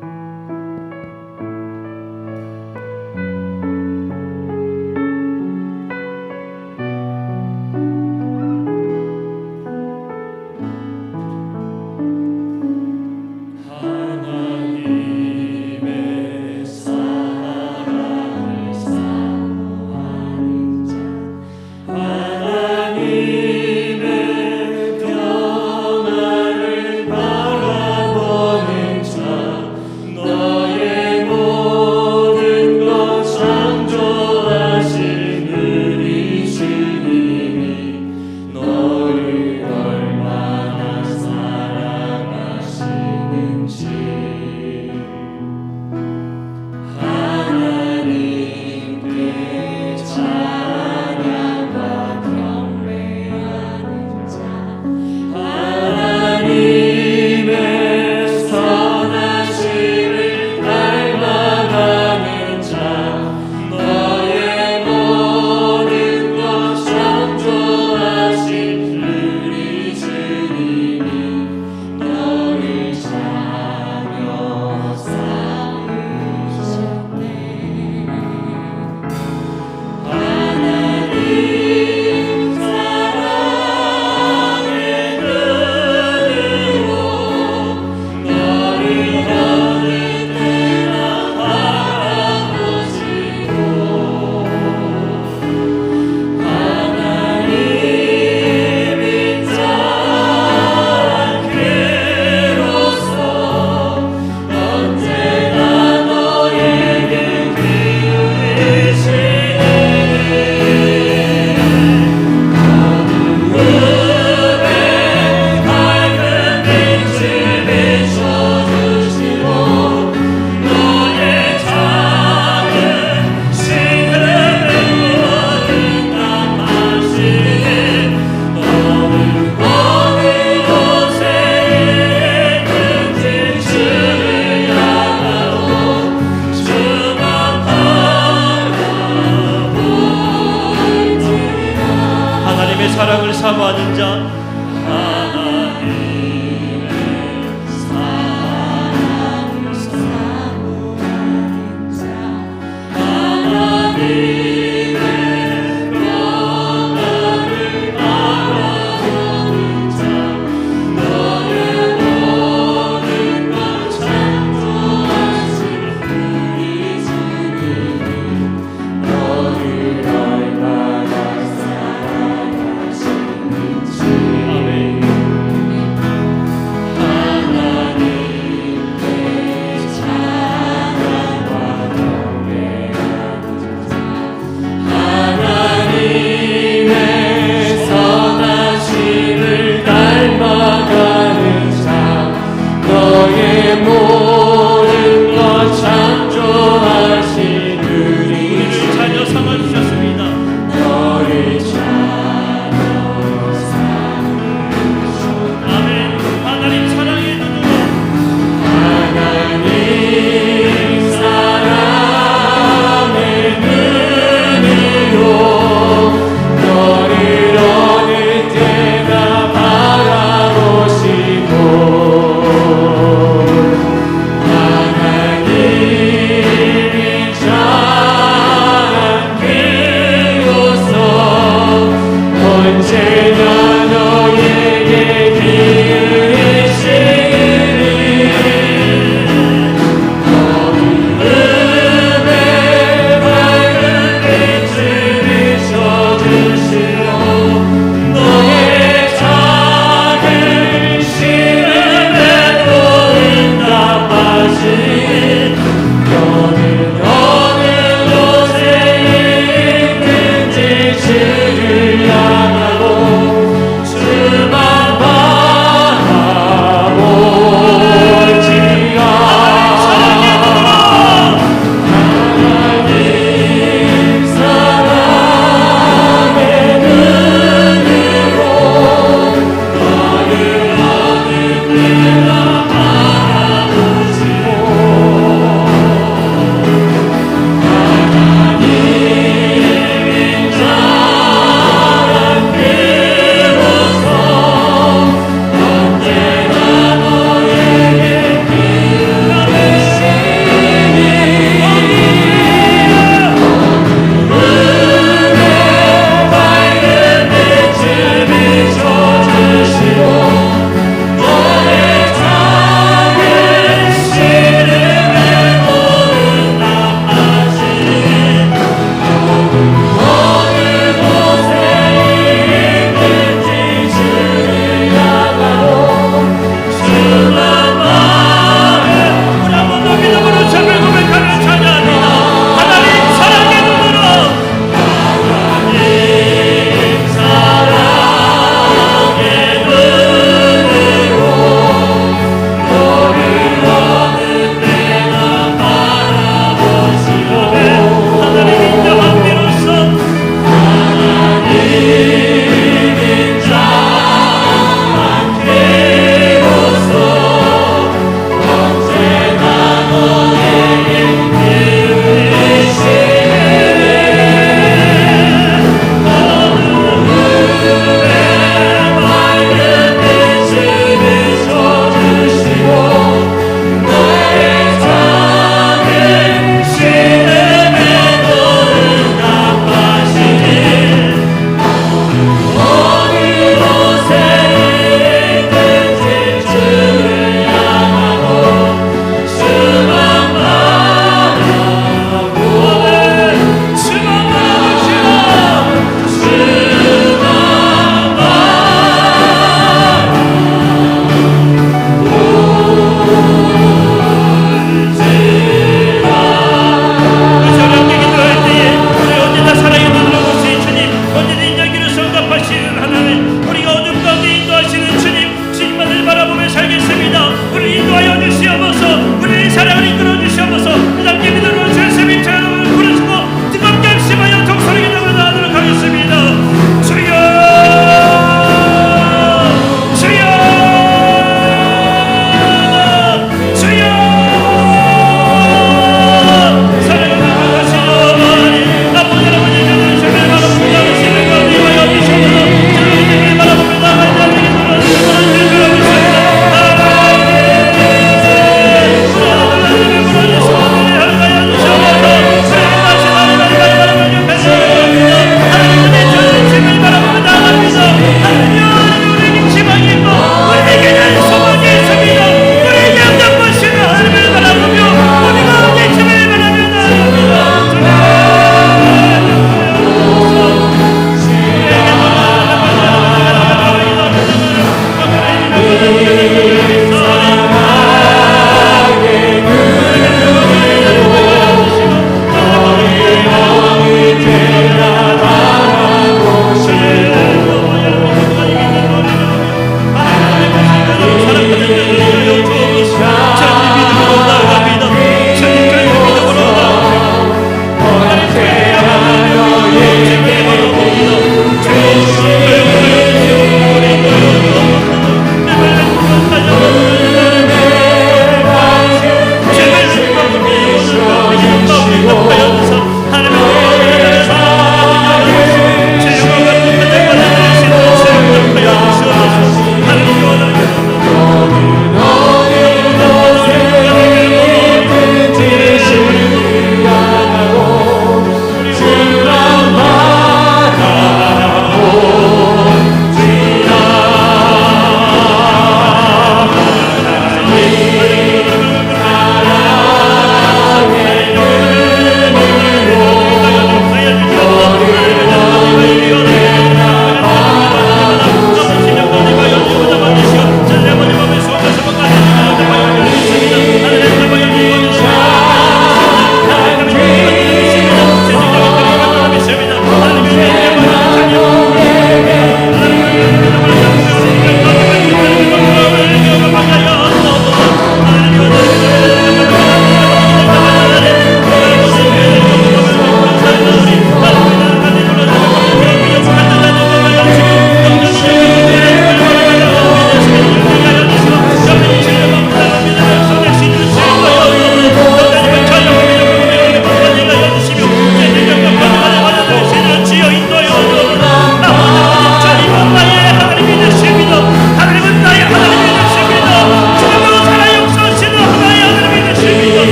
너 사모하는 자 하나님의 사랑을 사모하는 자 하나님의 변화를 바라보는 자 너의 모든 것 창조하신 우리 주님 너를 얼마나 사랑하시는지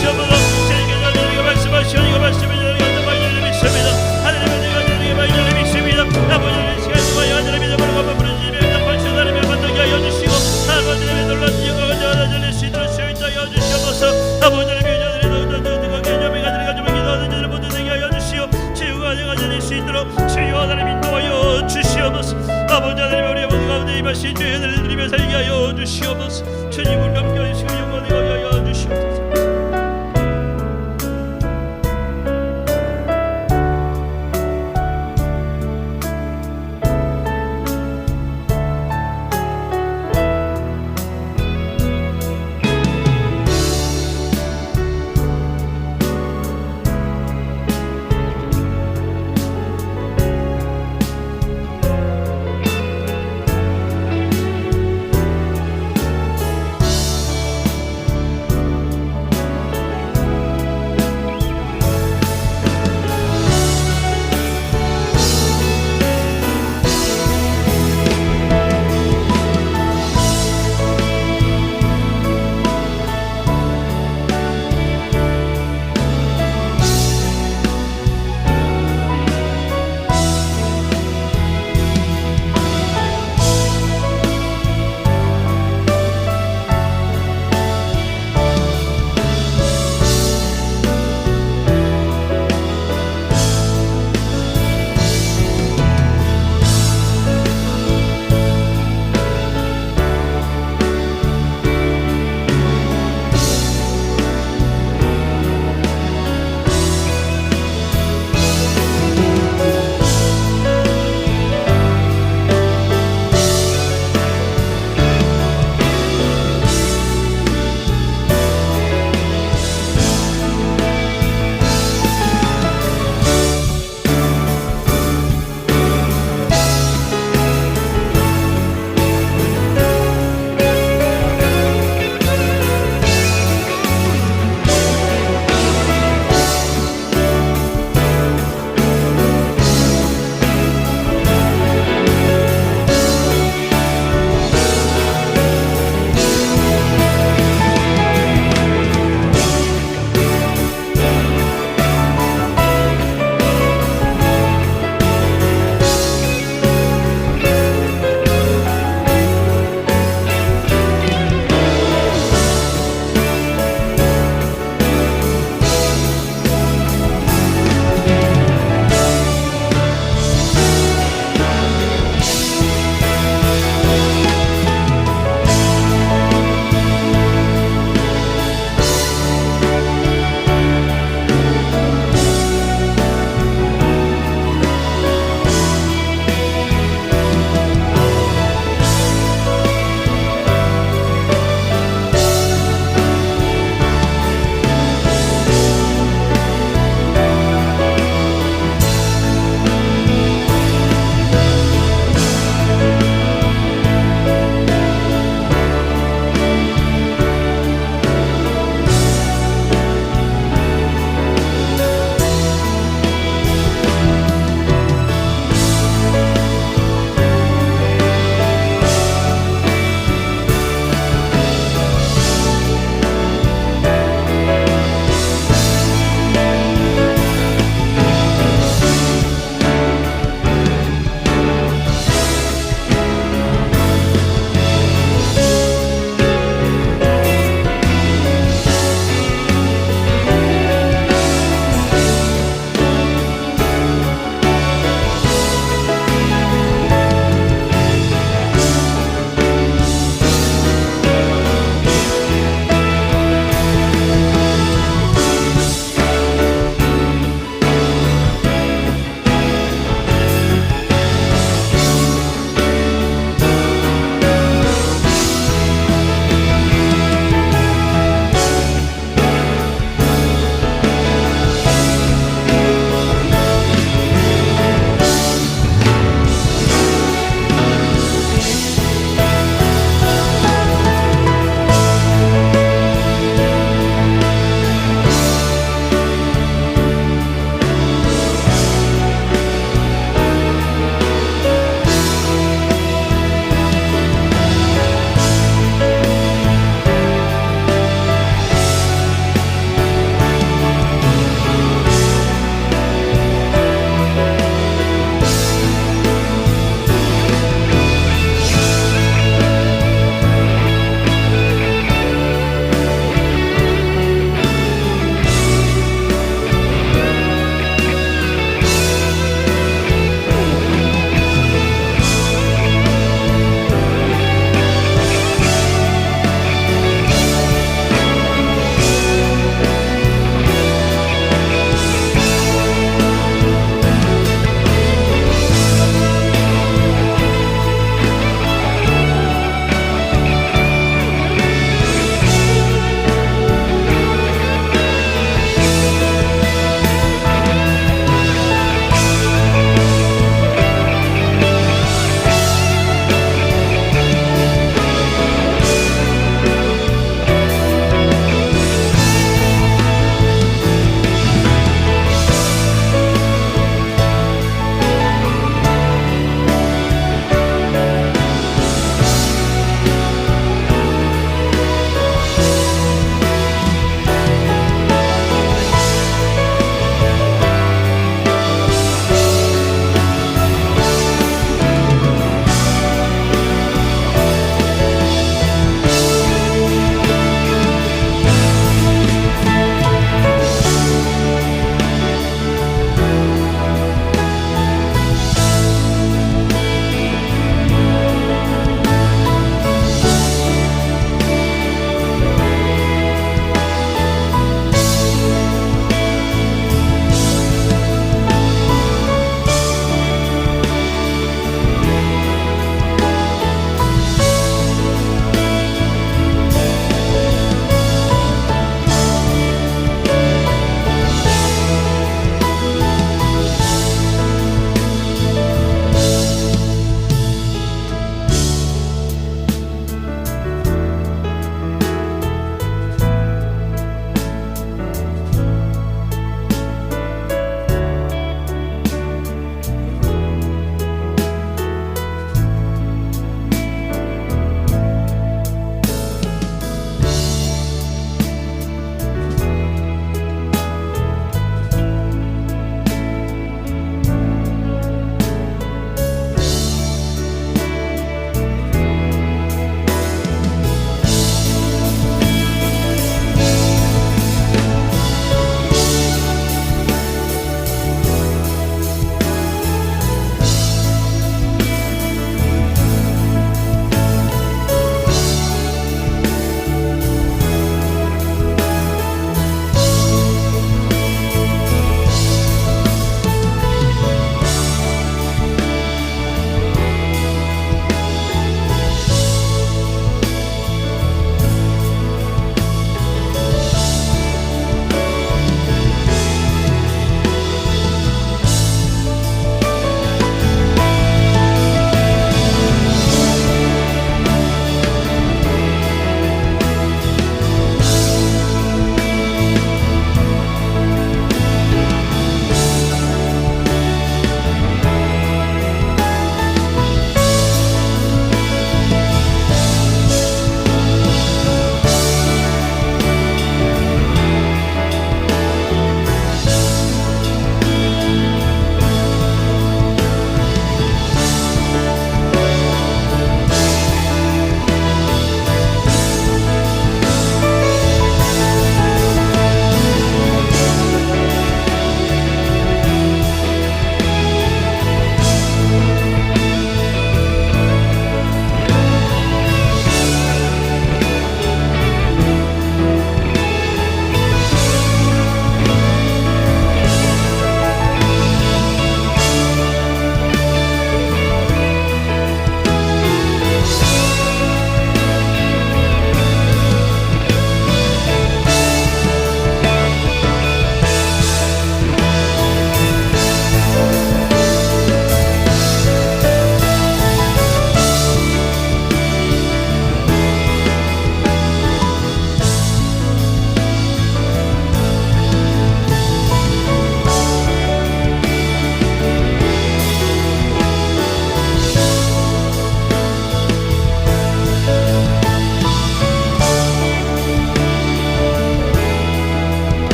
주시옵소서. 주님께서 우리가 말씀하시오. 이거 말씀을 저희가 많이 믿습니다. 하나님은 내가 저희가 많이 믿습니다. 아버지의 시간 동안 하나님의 저번에 부르시며 벌써 하나님의 만나게 하여 주시고 아버지의 놀라운 영광을 전하실 수 있도록 하여 주시옵소서. 아버지의 교제들이 너희가 개념이가 들어가지고 기도하는 모두 되게 하여 주시오. 치유가 내가 전할 수 있도록 치유 하나님 인도하여 주시옵소서. 아버지 하나님 우리 모두 가운데 임하신 죄를 드리며 살게 하여 주시옵소서. 주님을 감격하시고 영원히 하여 주시옵소서.